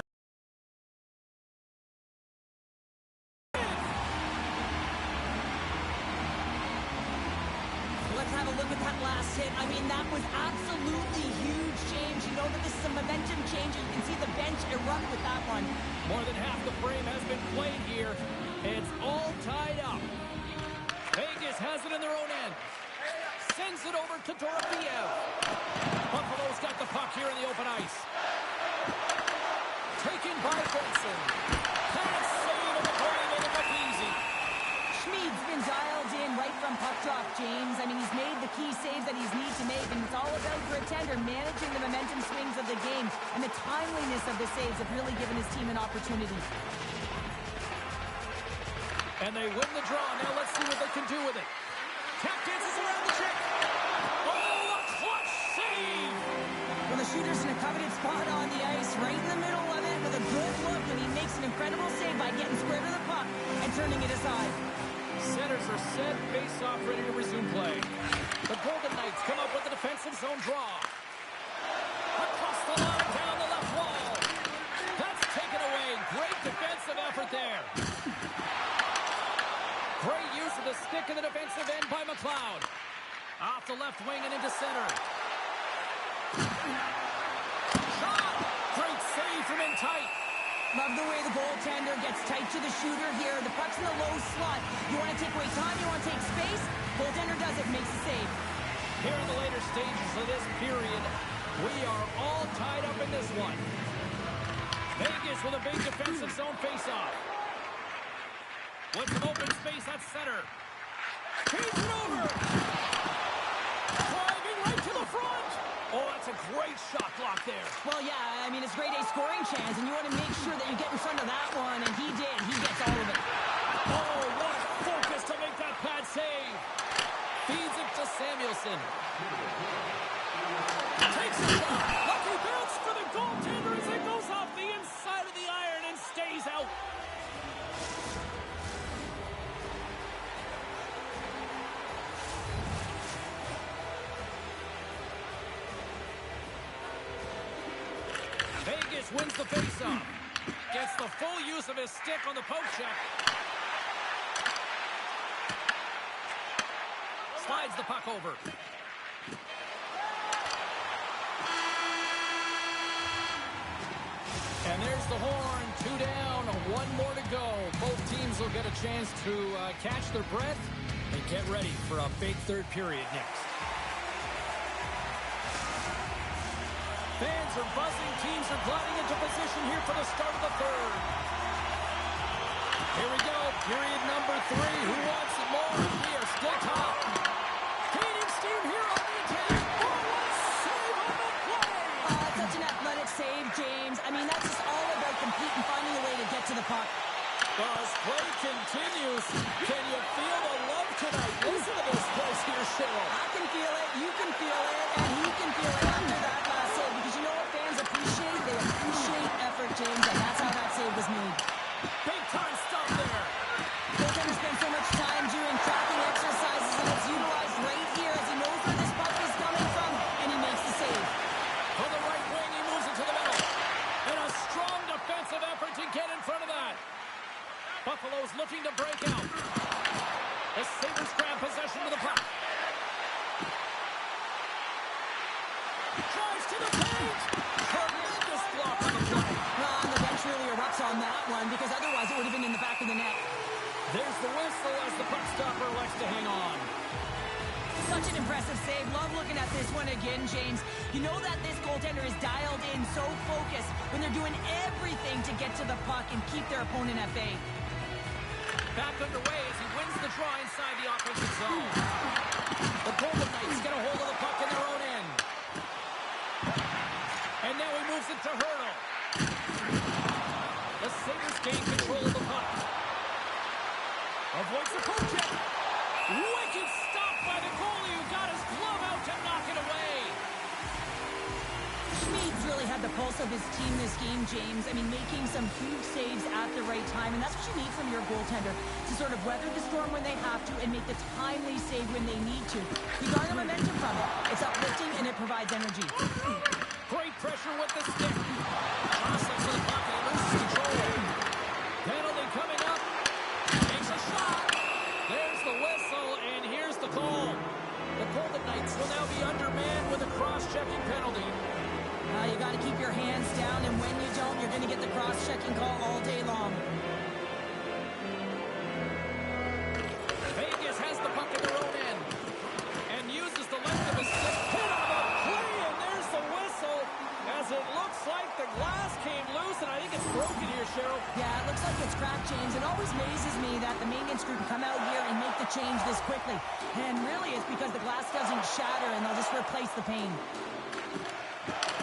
Let's have a look at that last hit. I mean, that was absolutely huge, James. You know that this is a momentum changer. You can see the bench erupt with that one. More than half the frame has been played here. It's all tied up. Vegas has it in their own end. Sends it over to Dorofeev. Buffalo's got the puck here in the open ice. Taken by Benson. Can't save and the goalie made it look easy. Schmid's been dialed in right from puck drop, James. I mean, he's made the key saves that he's need to make, and it's all about for a tender managing the momentum swings of the game, and the timeliness of the saves have really given his team an opportunity. And they win the draw. Now let's see what they can do with it. Tap dances around the check. Oh, a clutch save! Well, the shooter's in a coveted spot on the ice, right in the middle of it, with a good look, and he makes an incredible save by getting square to the puck and turning it aside. Centers are set, face-off, ready to resume play. The Golden Knights come up with the defensive zone draw. Across the line, down the left wall. That's taken away. Great defensive effort there. Great use of the stick in the defensive end by McLeod. Off the left wing and into center. Shot! Great save from in tight. Love the way the goaltender gets tight to the shooter here. The puck's in the low slot. You want to take away time, you want to take space. Goaltender does it, makes the save. Here in the later stages of this period, we are all tied up in this one. Vegas with a big defensive zone face-off. With some open space at center. Feeds it over. Driving right to the front. Oh, that's a great shot block there. Well, yeah, I mean, it's grade A scoring chance, and you want to make sure that you get in front of that one, and he did. He gets all of it. Oh, what focus to make that pad save. Feeds it to Samuelson. Takes a shot. Lucky bounce for the goaltender as it goes off the inside of the iron and stays out. Vegas wins the faceoff. Gets the full use of his stick on the poke check. Slides the puck over. And there's the horn. 2 down, 1 more to go. Both teams will get a chance to catch their breath and get ready for a big third period next. Fans are buzzing. Teams are gliding into position here for the start of the third. Here we go. Period number 3. Who wants it more? We are still top. Gaining steam here on the attack. Oh, what a save on the play! Such an athletic save, James. I mean, that's just all about completing, finding a way to get to the puck. As play continues, can you feel the love tonight? Listen to this place here, Cheryl. I can feel it, you can feel it, and he can feel it after that last save. Because you know what fans appreciate? They appreciate effort, James, and that's how that save was made. Big time stop there. Goaltender spends so much time doing tracking exercises, and it's utilized right here as he knows where this puck is coming from, and he makes the save. On the right wing, he moves it to the middle. And a strong defensive effort to get in front of that. Buffalo's looking to break out. The Sabres grab possession of the puck. Drives to the paint. Tremendous block on the play. And the bench really erupts on that one, because otherwise it would have been in the back of the net. There's the whistle as the puck stopper elects to hang on. Such an impressive save. Love looking at this one again, James. You know that this goaltender is dialed in, so focused, when they're doing everything to get to the puck and keep their opponent at bay. Back underway as he wins the draw inside the offensive zone. The Golden Knights get a hold of the puck in their own end. And now he moves it to Hurdle. The Sabres gain control of the puck. Avoids the poke check. Wicked stop by the goalie who got his glove out to knock it away. Schmid's really had had the pulse of his team this game, James. I mean, making some huge saves at the right time, and that's what you need from your goaltender, to sort of weather the storm when they have to and make the timely save when they need to. You garner momentum from it. It's uplifting, and it provides energy. Great pressure with the stick. Crossley to the pocket. He loses control. Penalty coming up. Takes a shot. There's the whistle, and here's the call. The Golden Knights will now be undermanned with a cross-checking penalty. You got to keep your hands down, and when you don't, you're going to get the cross-checking call all day long. Vegas has the puck at their own end and uses the length of his stick. Hit on the play, and there's the whistle as it looks like the glass came loose, and I think it's broken here, Cheryl. Yeah, it looks like it's cracked, James. It always amazes me that the maintenance crew can come out here and make the change this quickly. And really, it's because the glass doesn't shatter, and they'll just replace the pane.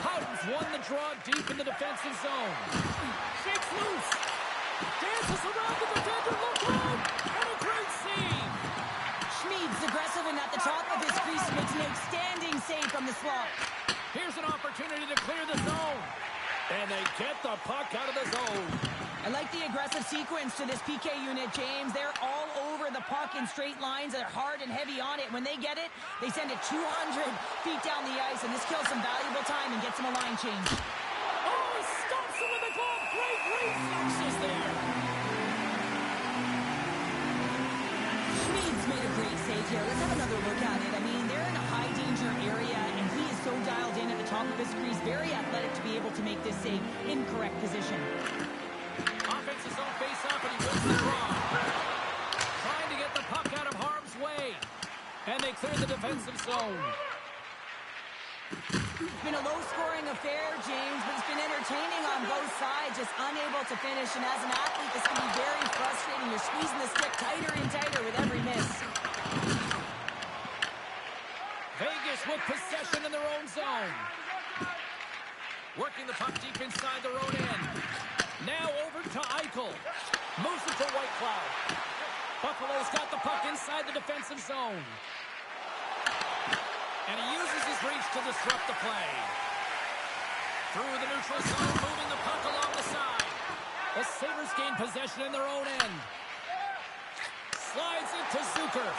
Howden's won the draw deep in the defensive zone. Shakes loose. Dances around the defender. Look out! And a great save. Schmid's aggressive and at the top of his crease makes an outstanding save from the slot. Here's an opportunity to clear the zone. And they get the puck out of the zone. I like the aggressive sequence to this PK unit, James. They're all over the puck in straight lines. They're hard and heavy on it. When they get it, they send it 200 feet down the ice, and this kills some valuable time and gets them a line change. Oh, he stops him with the glove. Great reflexes there. Schmid's made a great save here. Let's have another look at it. I mean, they're in a high-danger area, and he is so dialed in at the top of his crease. Very athletic to be able to make this save in correct position. Offensive zone face-off, and he wins the draw. Trying to get the puck out of harm's way. And they clear the defensive zone. It's been a low-scoring affair, James, but it's been entertaining on both sides, just unable to finish. And as an athlete, this can be very frustrating. You're squeezing the stick tighter and tighter with every miss. Vegas with possession in their own zone. Working the puck deep inside their own end. Now over to Eichel. Moves it to White Cloud. Buffalo's got the puck inside the defensive zone. And he uses his reach to disrupt the play. Through the neutral zone, moving the puck along the side. The Sabres gain possession in their own end. Slides it to Zucker.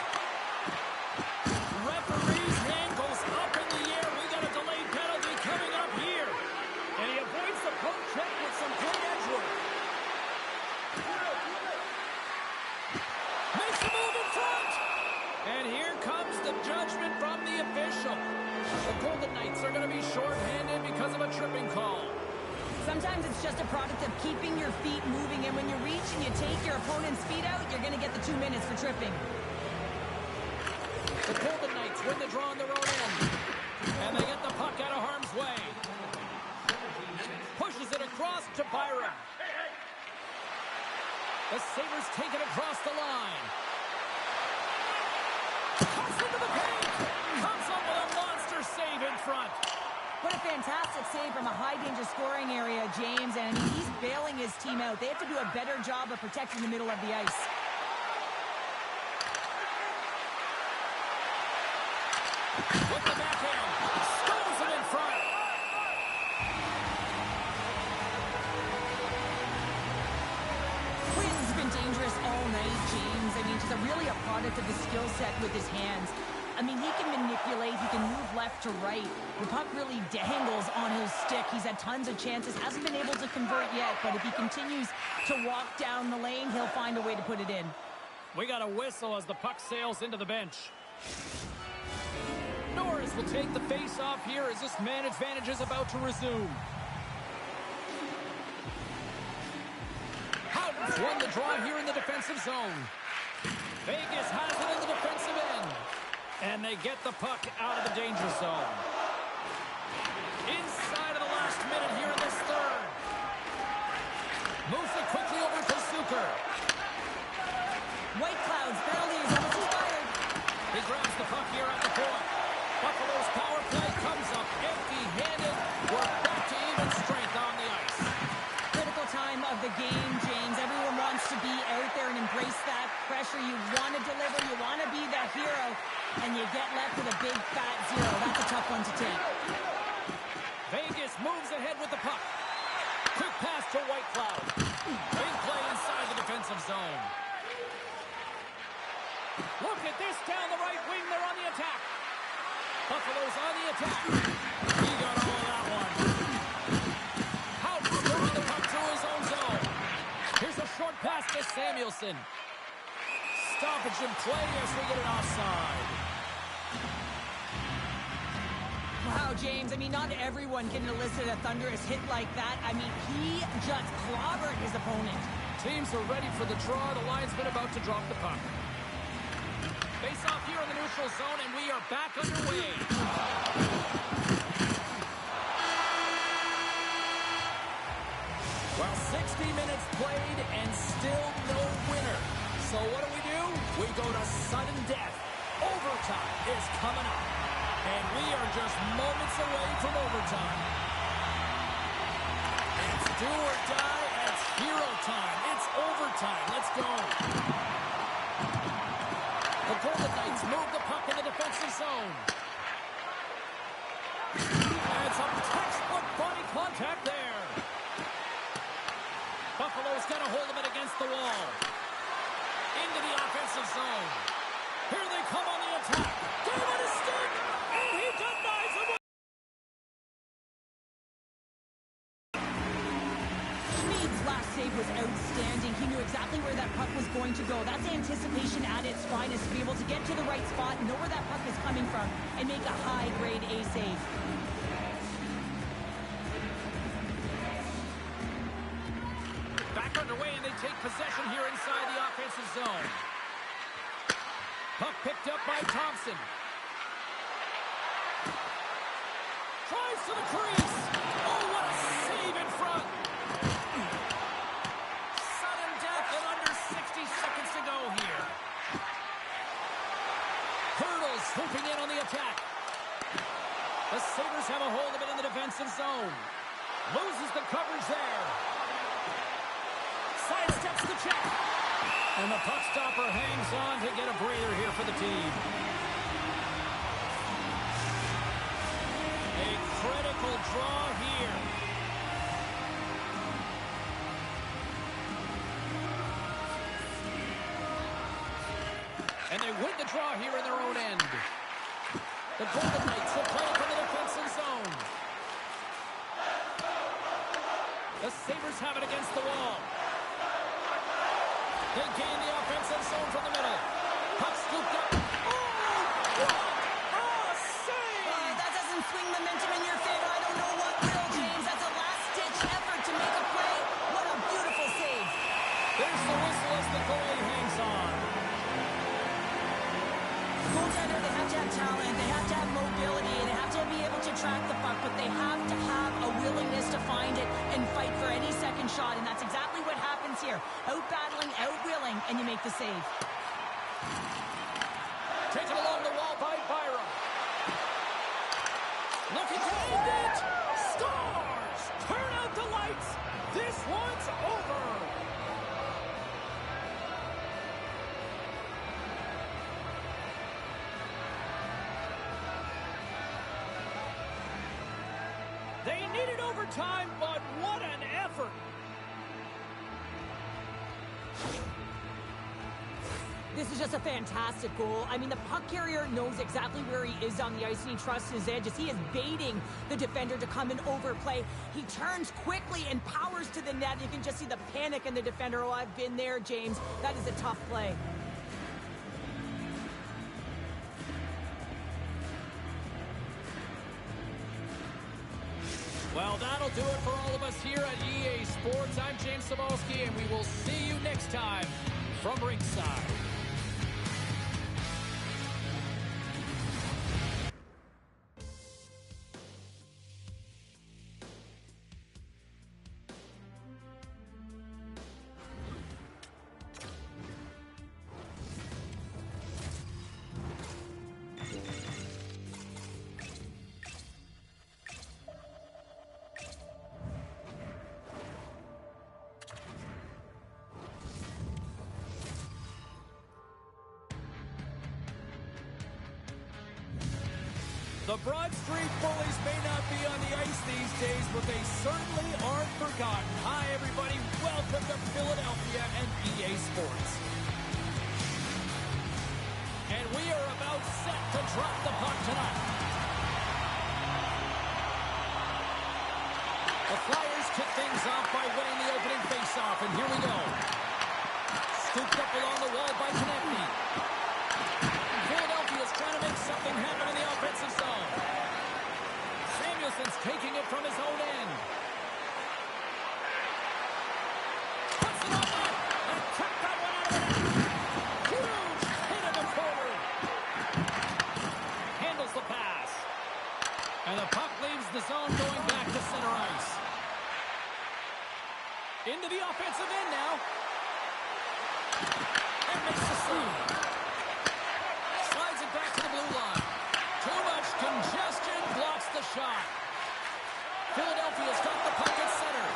Referee's hand goes up in the air. We got a delayed penalty coming up here. And he avoids the poke check with some good edge work. Makes a move in front. And here comes the judgment from the official. The Golden Knights are going to be shorthanded because of a tripping call. Sometimes it's just a product of keeping your feet moving, and when you reach and you take your opponent's feet out, you're going to get the 2 minutes for tripping. The Golden Knights win the draw on their own end. And they get the puck out of harm's way. Pushes it across to Byram. The Sabres take it across the line. Cuts into the paint. Comes up with a monster save in front. What a fantastic save from a high-danger scoring area, James, and he's bailing his team out. They have to do a better job of protecting the middle of the ice. With the backhand, stones him in front. Quinn's been dangerous all night, James. I mean, just really a product of the skill set with his hands. I mean, he can manipulate, he can move left to right. The puck really dangles on his stick. He's had tons of chances, hasn't been able to convert yet, but if he continues to walk down the lane, he'll find a way to put it in. We got a whistle as the puck sails into the bench. Norris will take the face-off here as this man advantage is about to resume. Howden's won the draw here in the defensive zone. Vegas has it in the defensive end. And they get the puck out of the danger zone. Inside of the last minute here in this third. Moves it quickly over to Zucker. White Cloud's penalty is almost expired. He grabs the puck here at the point. Buffalo's power play comes up empty-handed. We're back to even strength on the ice. Critical time of the game, James. Everyone wants to be out there and embrace that pressure. You want to deliver. You want to be that hero. And you get left with a big fat zero. That's a tough one to take. Vegas moves ahead with the puck. Quick pass to Whitecloud. Big play inside the defensive zone. Look at this down the right wing. They're on the attack. Buffalo's on the attack. He got all of that one. Houts throwing the puck through his own zone. Here's a short pass to Samuelson. Stoppage in play as we get an offside. Wow, James, I mean, not everyone can elicit a thunderous hit like that. I mean, he just clobbered his opponent. Teams are ready for the draw. The linesman about to drop the puck. Face off here in the neutral zone, and we are back underway. Well, 60 minutes played and still no winner. So what do? We go to sudden death. Overtime is coming up. And we are just moments away from overtime. It's do or die. It's hero time. It's overtime. Let's go. The Golden Knights move the puck in the defensive zone. And some textbook body contact there. Buffalo's got a hold of it against the wall. Into the offensive zone. Here they come on the attack. David is stick. And he denies him. Schmid's last save was outstanding. He knew exactly where that puck was going to go. That's anticipation at its finest, to be able to get to the right spot, know where that puck is coming from, and make a high-grade A save. Back underway, and they take possession here inside the offensive zone. Puck picked up by Thompson. Drives to the crease. Oh, what a save in front. Sudden death in under 60 seconds to go here. Hurdles swooping in on the attack. The Sabres have a hold of it in the defensive zone. Loses the coverage there. Sidesteps the check. And the puck stopper hangs on to get a breather here for the team. A critical draw here. And they win the draw here in their own end. The Golden Knights will play from the defensive zone. The Sabres have it against the wall. They gain the offensive zone from the middle. Puck scooped up. Oh, what a save! That doesn't swing momentum in your favor. I don't know what will, James. That's a last-ditch effort to make a play. What a beautiful save. There's the whistle as the goalie hangs on. Goaltender, they have to have talent. They have to have mobility. They have to be able to track the puck, but they have to have a willingness to find it and fight for any second shot, and that's exactly what happens here. Out-battling, out-willing, and you make the save. Taken along the wall by Byram. Looking to end it. Scores! Turn out the lights. This one's over. They needed overtime, but what an effort. This is just a fantastic goal. I mean, the puck carrier knows exactly where he is on the ice, and he trusts his edges. He is baiting the defender to come and overplay. He turns quickly and powers to the net. You can just see the panic in the defender. Oh, I've been there, James. That is a tough play. Well, that'll do it for all of us here at EA Sports. I'm James Cybulski, and we will see you next time from ringside. The Broad Street Bullies may not be on the ice these days, but they certainly aren't forgotten. Hi, everybody. Welcome to Philadelphia and EA Sports. And we are about set to drop the puck tonight. The Flyers kick things off by winning the opening faceoff, and here we go. Scooped up along the wall by Konechny. Philadelphia is trying to make something happen in the offensive zone. Samuelson's taking it from his own end. Puts it on net and kept that one out of the net. Huge hit in the corner. Handles the pass. And the puck leaves the zone going back to center ice. Into the offensive end now. And makes the save. Slides it back to the blue line. Too much congestion blocks the shot. Philadelphia's got the puck at center.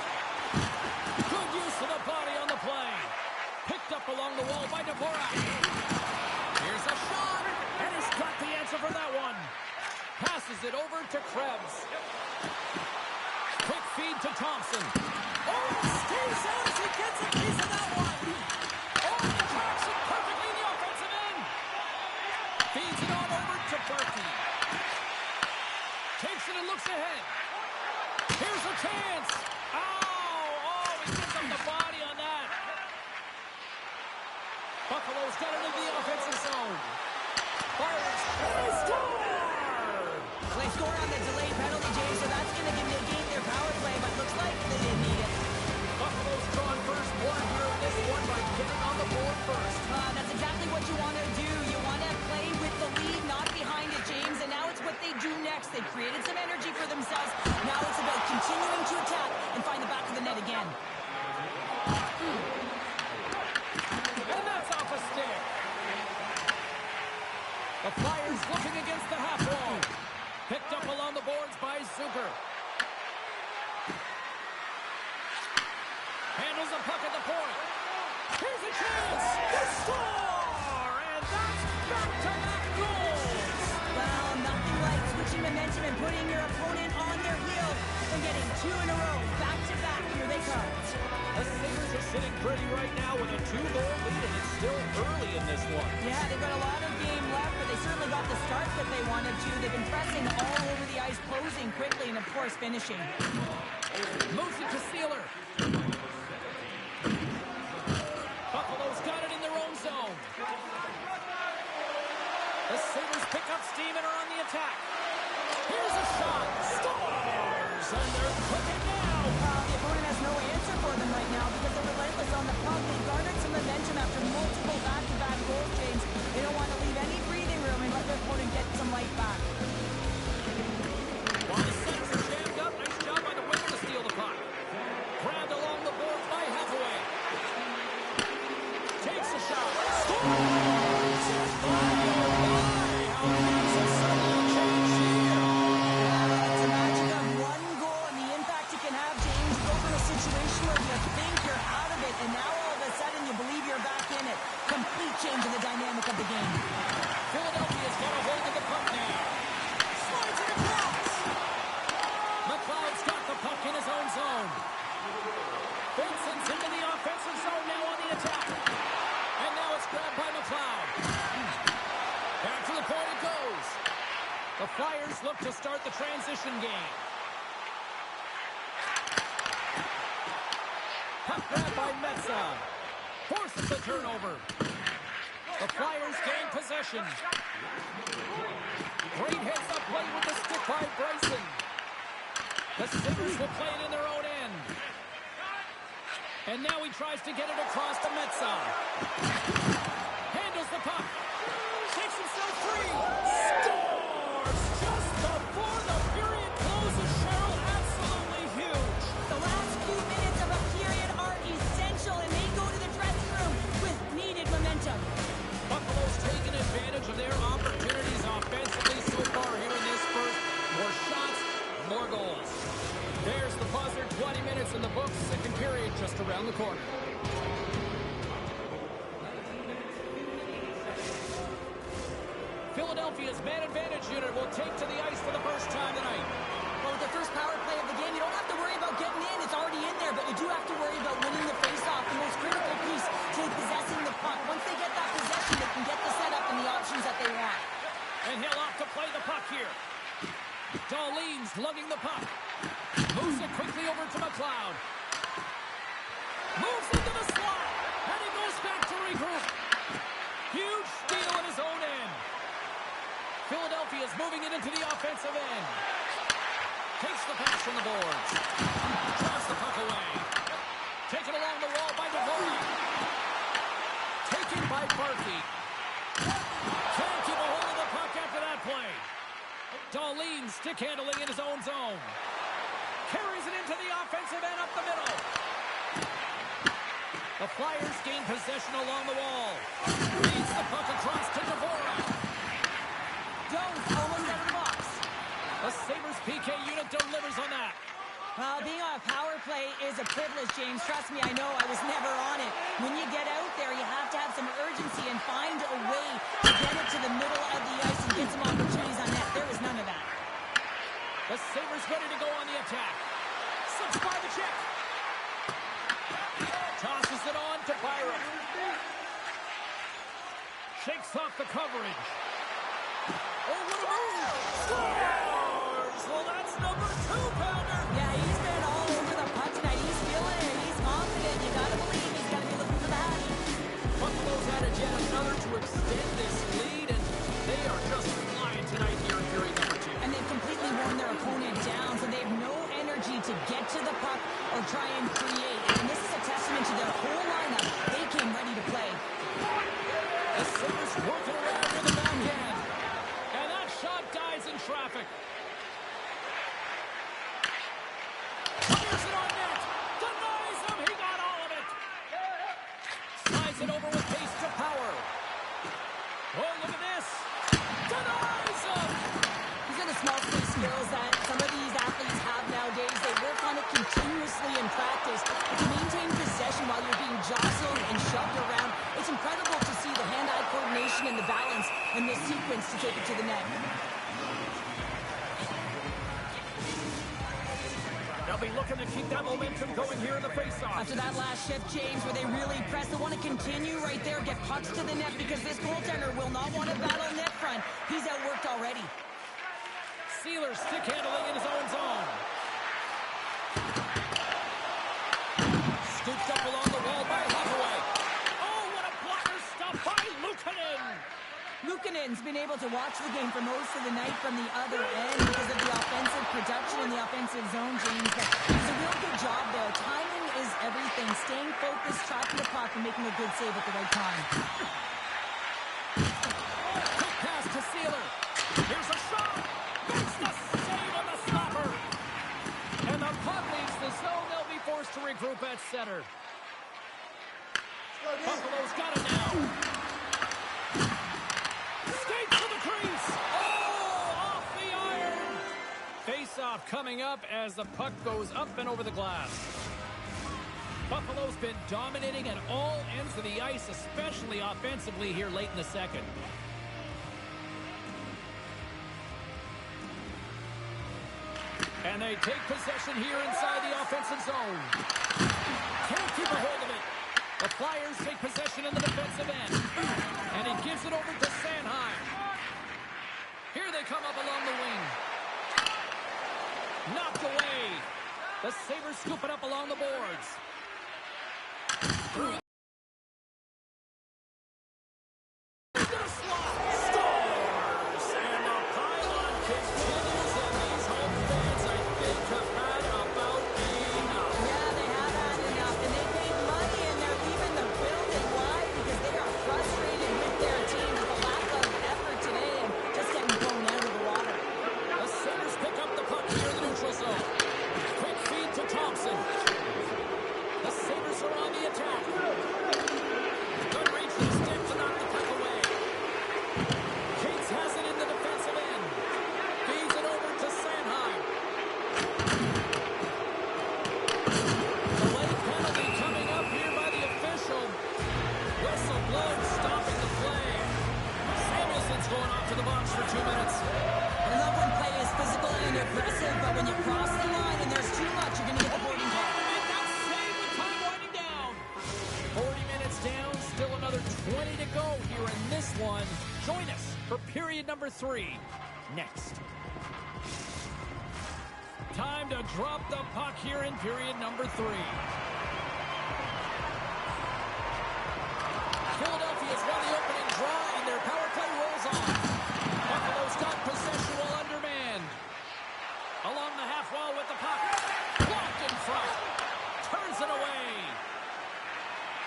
Good use of the body on the play. Picked up along the wall by Dvorak. Here's a shot. And he's got the answer for that one. Passes it over to Krebs. Quick feed to Thompson. Oh, stays out as he gets a piece of that one. Oh, he tracks it perfectly in the offensive end. Feeds it on over to Berkey. Takes it and looks ahead. Here's a chance. Oh, he gives up the body on that. Buffalo's got it into the offensive zone. Fires. They score! They scored on the delayed penalty, James, so that's going to give you a game their power play, but looks like they didn't need it. Buffalo's drawing first blood here in this one by getting on the board first. That's exactly what you want to do. You want to play with the lead, not behind it, James, and now it's what they do next. They've created some energy for themselves. Now it's about continuing to attack and find the back of the net again. And that's off a stick. The Flyers looking against the half wall. Picked up along the boards by Zucker. Handles the puck at the point. Here's a chance. They score! And that's back-to-back goals. Well, nothing like switching momentum and putting your opponent on their heels and getting two in a row, back-to-back. Here they come. The Sabres are sitting pretty right now with a 2-goal lead, and it's still early in this one. Yeah, they've got a lot of game left, but they certainly got the start that they wanted to. They've been pressing all over the ice, closing quickly, and of course, finishing. Moves it to Sealer. Buffalo's got it in their own zone. The Sabres pick up steam and are on the attack. Here's a shot. Scores! And they're cooking now. The opponent has no answer for them right now because they're relentless on the puck. They garnered some momentum after multiple back-to-back goals, James. They don't want to leave any breathing room and let their opponent get some life back. While the Sens are jammed up, nice job by the winger to steal the puck. Grabbed along the boards by Hathaway. Takes a shot. Scores! How makes a sudden change here? It's a magic of one goal and the impact it can have, James. You go from a situation where you think you're out of it, and now all of a sudden you believe you're back in it. Complete change in the dynamic of the game. Philadelphia's got a hold of the puck now. Slides it across. McLeod's got the puck in his own zone. Vincent's into the offensive zone now on the attack. And now it's grabbed by McLeod. Back to the point it goes. The Flyers look to start the transition game. Puck grabbed by Metsä. Forces the turnover. The Flyers gain possession. Great hits up play with the stick by Bryson. The Sabres will play it in their own end. And now he tries to get it across to Metsä. Handles the puck. Takes himself free. Scores! Just before the period closes, Cheryl. Absolutely huge. The last few minutes of a period are essential, and they go to the dressing room with needed momentum. Buffalo's taken advantage of their opportunities offensively so far here in this first. More shots, more goals. There's the buzzer, 20 minutes in the books, second period just around the corner. Philadelphia's man advantage unit will take to the ice for the first time tonight. Well, with the first power play of the game, you don't have to worry about getting in. It's already in there, but you do have to worry about winning the faceoff, the most critical piece to possessing the puck. Once they get that possession, they can get the setup and the options that they want. And he'll off to play the puck here. Dahlin's lugging the puck. Moves it quickly over to McLeod. Moves into the slot. And he goes back to regroup. Huge steal at his own end. Philadelphia's moving it into the offensive end. Takes the pass from the boards. Draws the puck away. Taken along the wall by Dvorak. Taken by Barkey. Can't keep a hold of the puck after that play. Dahlin stick handling in his own zone. Carries it into the offensive end up the middle. The Flyers gain possession along the wall. Feeds the puck across to Dvorak. Jones almost out of the box. The Sabres PK unit delivers on that. Being on a power play is a privilege, James. Trust me, I know. I was never on it. When you get out there, you have to have some urgency and find a way to get it to the middle of the ice and get some opportunities on net. There was none of that. The Sabres ready to go on the attack. Slips by the check. Tosses it on to Byram. Shakes off the coverage. Oh, what a move! Scores! Well, that's number 2-pounder. Yeah, he's been all over the puck tonight. He's feeling it. He's confident. You gotta believe he's gotta be looking for the hattie. Buffalo's added yet another to extend this lead, and they are just flying tonight here in period number 2. And they've completely worn their opponent down, so they have no energy to get to the puck or try and create. And this is a testament to their whole lineup. They came ready to play. The Sabres working around with the backhand. And that shot dies in traffic. Fires it on net. Denies him. He got all of it. Slides it over with pace to Power. Oh, look at this. Denies him. These are the small space skills that some of these athletes have nowadays. They work on it continuously in practice. To maintain possession while you're being jostled and shoved around, it's incredible to see the hand-eye coordination and the balance in this sequence to take it to the net. They'll be looking to keep that momentum going here in the faceoff. After that last shift, James, where they really press, they want to continue right there, get pucks to the net, because this goaltender will not want to battle net front. He's outworked already. Sealer stick handling in his own zone. Scooped up along the wall by Holloway. Oh, what a blocker stop by Luukkonen. Luukkonen's been able to watch the game for most of the night from the other end because of the offensive production in the offensive zone, James. But it's a real good job there. Timing is everything. Staying focused, tracking the puck, and making a good save at the right time. Quick pass to Sealer. Here's a shot. Makes the save on the stopper. And the puck leaves the zone. They'll be forced to regroup at center. Buffalo's got it now. Skates to the crease. Oh, off the iron. Face-off coming up as the puck goes up and over the glass. Buffalo's been dominating at all ends of the ice, especially offensively here late in the second. And they take possession here inside the offensive zone. Can't keep a hold of it. The Flyers take possession in the defensive end. And he gives it over to Sanheim. Here they come up along the wing. Knocked away. The Sabres scoop it up along the boards. Through the slot. Scores! And the pylon continues, and these home fans, I think, have had about enough. Yeah, they have had enough, and they paid money, and they're leaving the building. Why? Because they are frustrated with their team with the lack of effort today and just getting blown out of the water. The Sabres pick up the puck here in the neutral zone. Quick feed to Thompson. The Sabres are on the attack. Good reach to the stick to knock the puck away. Cates has it in the defensive end. Feeds it over to Sanheim. Delayed penalty coming up here by the official. Whistle blown, stopping the play. Samuelson's going off to the the box for 2 minutes. I love when play is physical and aggressive, but when you cross the line and there's too much, you're going to get the boarding call. And that's saved with time winding down. 40 minutes down, still another 20 to go here in this one. Join us for period number 3 next. Time to drop the puck here in period number 3. Philadelphia's won the opening draw, and their power play rolls on. Buffalo's got possession while undermanned. Along the half wall with the puck. Blocked in front. Turns it away.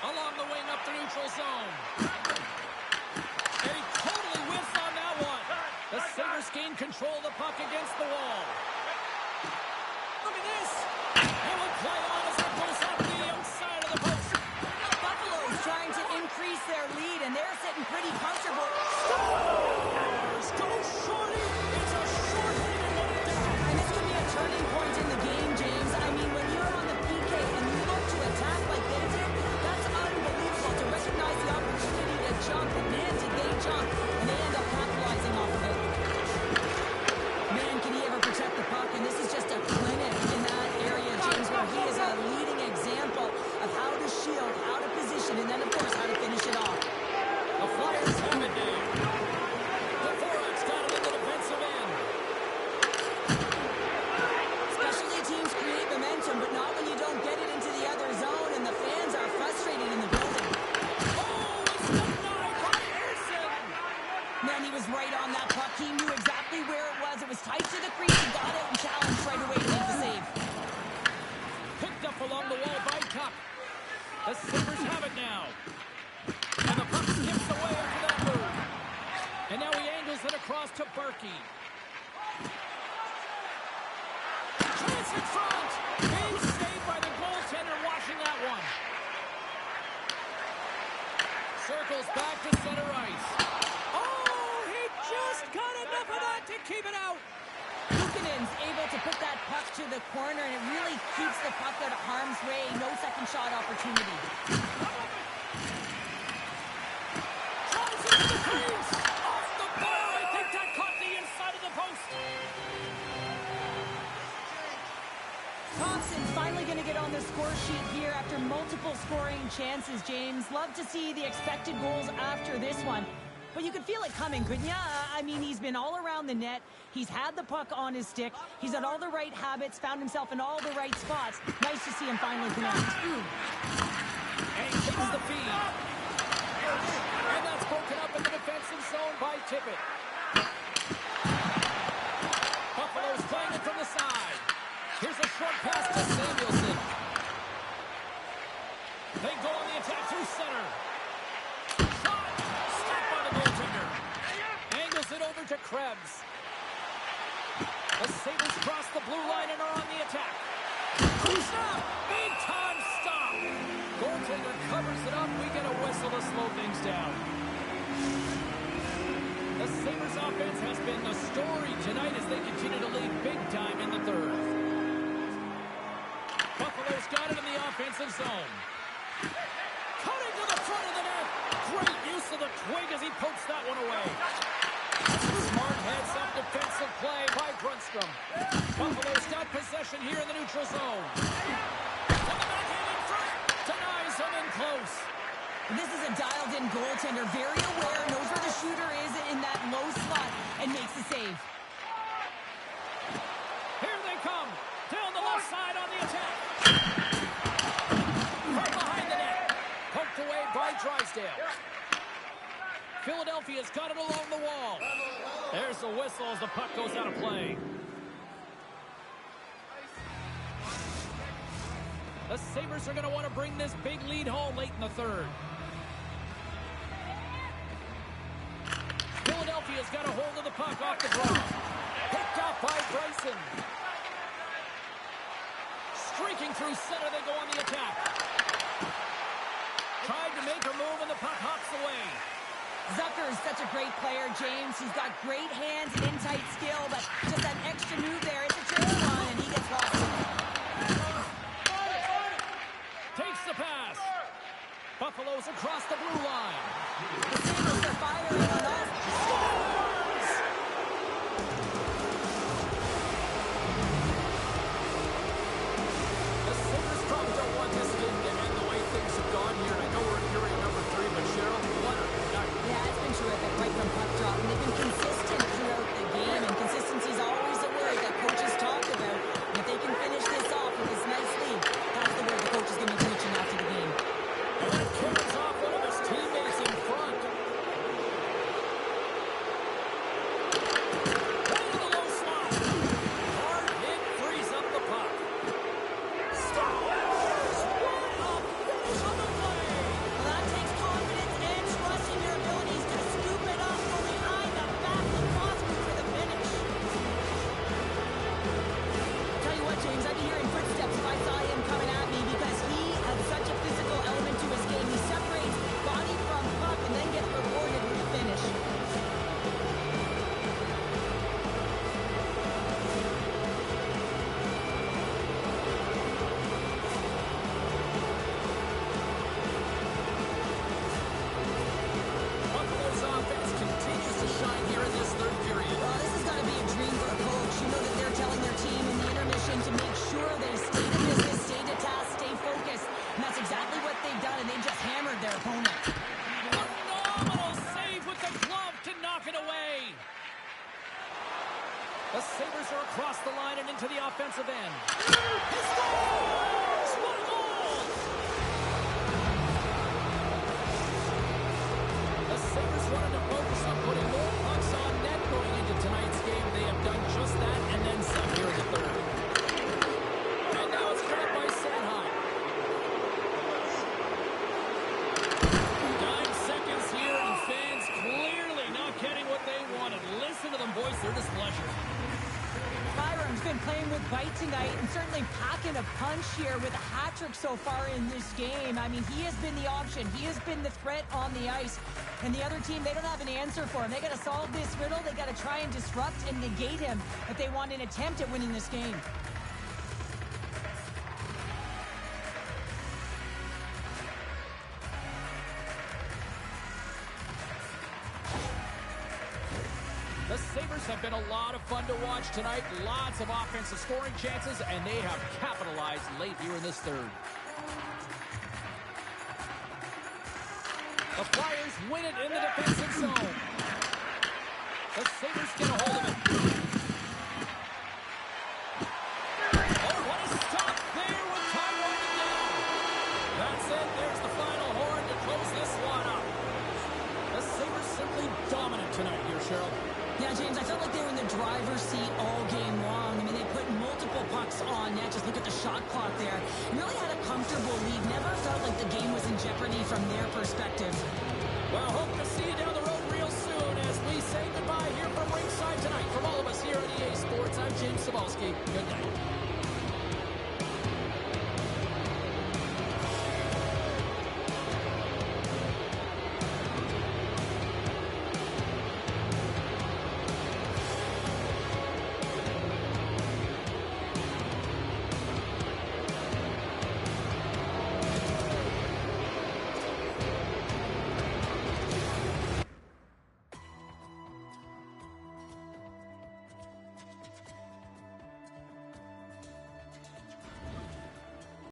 Along the wing up the neutral zone. And he totally whiffs on that one. The Sabres gain control of the puck against the wall. Look at this. It will play on as it goes off the outside of the post. Buffalo's trying to increase their lead, and they're sitting pretty comfortable. Stars go shorty. It's a short hit and one down. And this could be a turning point in the game, James. I mean, when you're on the PK and you look to attack like they did, that's unbelievable to recognize the opportunity to jump. And man, did they jump. And they end up capitalizing off of it. Man, can he ever protect the puck? And this is just a clinic in that area, James, where he is a leading example of how to shield, how to position, and then, of course, how to finish it off. The Flyers have it now. The Forwards got him in the defensive end. Specialty teams create momentum, but not when you don't get it into the other zone, and the fans are frustrated in the building. Oh, it's denied by Ersson. Man, he was right on that puck. He knew exactly where it was. It was tight to the crease. He got it and challenged right away to make the save. Picked up along the wall by Cup. The Sabres have it now. And the puck skips away after that move. And now he angles it across to Berkey. Chance in front. Big save by the goaltender watching that one. Circles back to center ice. Oh, he just got enough of that to keep it out. Luukkonen's able to put that puck to the corner, and it really keeps the puck out of harm's way. No second shot opportunity. Drives into the crease. Off the bar. I think that caught the inside of the post. Thompson's finally going to get on the score sheet here after multiple scoring chances, James. Love to see the expected goals after this one. But you could feel it coming, couldn't you? I mean, he's been all around the net. He's had the puck on his stick. He's had all the right habits, found himself in all the right spots. Nice to see him finally connect. And he takes the feed. And that's broken up in the defensive zone by Tippett. Buffalo's playing it from the side. Here's a short pass to Samuelson. They go on the attack through center. Shot! Stopped by the goaltender. Angles it over to Krebs. The Sabres cross the blue line and are on the attack. Stop! Big time stop! Goaltender covers it up. We get a whistle to slow things down. The Sabres offense has been the story tonight as they continue to lead big time in the third. Buffalo's got it in the offensive zone. Cutting to the front of the net. Great use of the twig as he pokes that one away. Smart heads-up defensive play by Grundstrom. Buffalo's got possession here in the neutral zone. To the backhand in front. Denies him in close. This is a dialed-in goaltender, very aware, knows where the shooter is in that low slot, and makes the save. Here they come. Down the left side on the attack. Right behind the net. Poked away by Drysdale. Philadelphia's got it along the wall. There's the whistle as the puck goes out of play. The Sabres are going to want to bring this big lead home late in the third. Philadelphia's got a hold of the puck off the draw. Picked off by Bryson. Streaking through center, they go on the attack. Tried to make a move and the puck hops away. Zucker is such a great player, James. He's got great hands and in-tight skill, but just that extra move there, it's a tricky one, and he gets lost in it. Takes the pass. Buffalo's across the blue line. The Sabres are firing on all. away. The Sabres are across the line and into the offensive end. He scores! What a goal! The Sabres wanted to focus on putting more pucks on net going into tonight's game. They have done just that and then some here in the third. And now it's trapped by Sanheim. 9 seconds here, and fans clearly not getting what they wanted. Listen to them voice their displeasure. Byram's been playing with bite tonight and certainly packing a punch here with a hat trick so far in this game. I mean, he has been the option. He has been the threat on the ice. And the other team, they don't have an answer for him. They got to solve this riddle. They got to try and disrupt and negate him if they want an attempt at winning this game. The Sabres have been a lot of fun to watch tonight. Lots of offensive scoring chances, and they have capitalized late here in this third. The Flyers win it in the defensive zone. The Sabres get a hold of it. Oh, what a stop there with time winding down. That's it. There's the final horn to close this one up. The Sabres simply dominant tonight here, Cheryl. Yeah, James, I felt like they were in the driver's seat all game long. I mean, they put multiple pucks on net. Just look at the shot clock there. Really had a comfortable lead. Never felt like the game was in jeopardy from their perspective. Well, hope to see you down the road real soon as we say goodbye here from ringside tonight. From all of us here at EA Sports, I'm James Cybulski. Good night.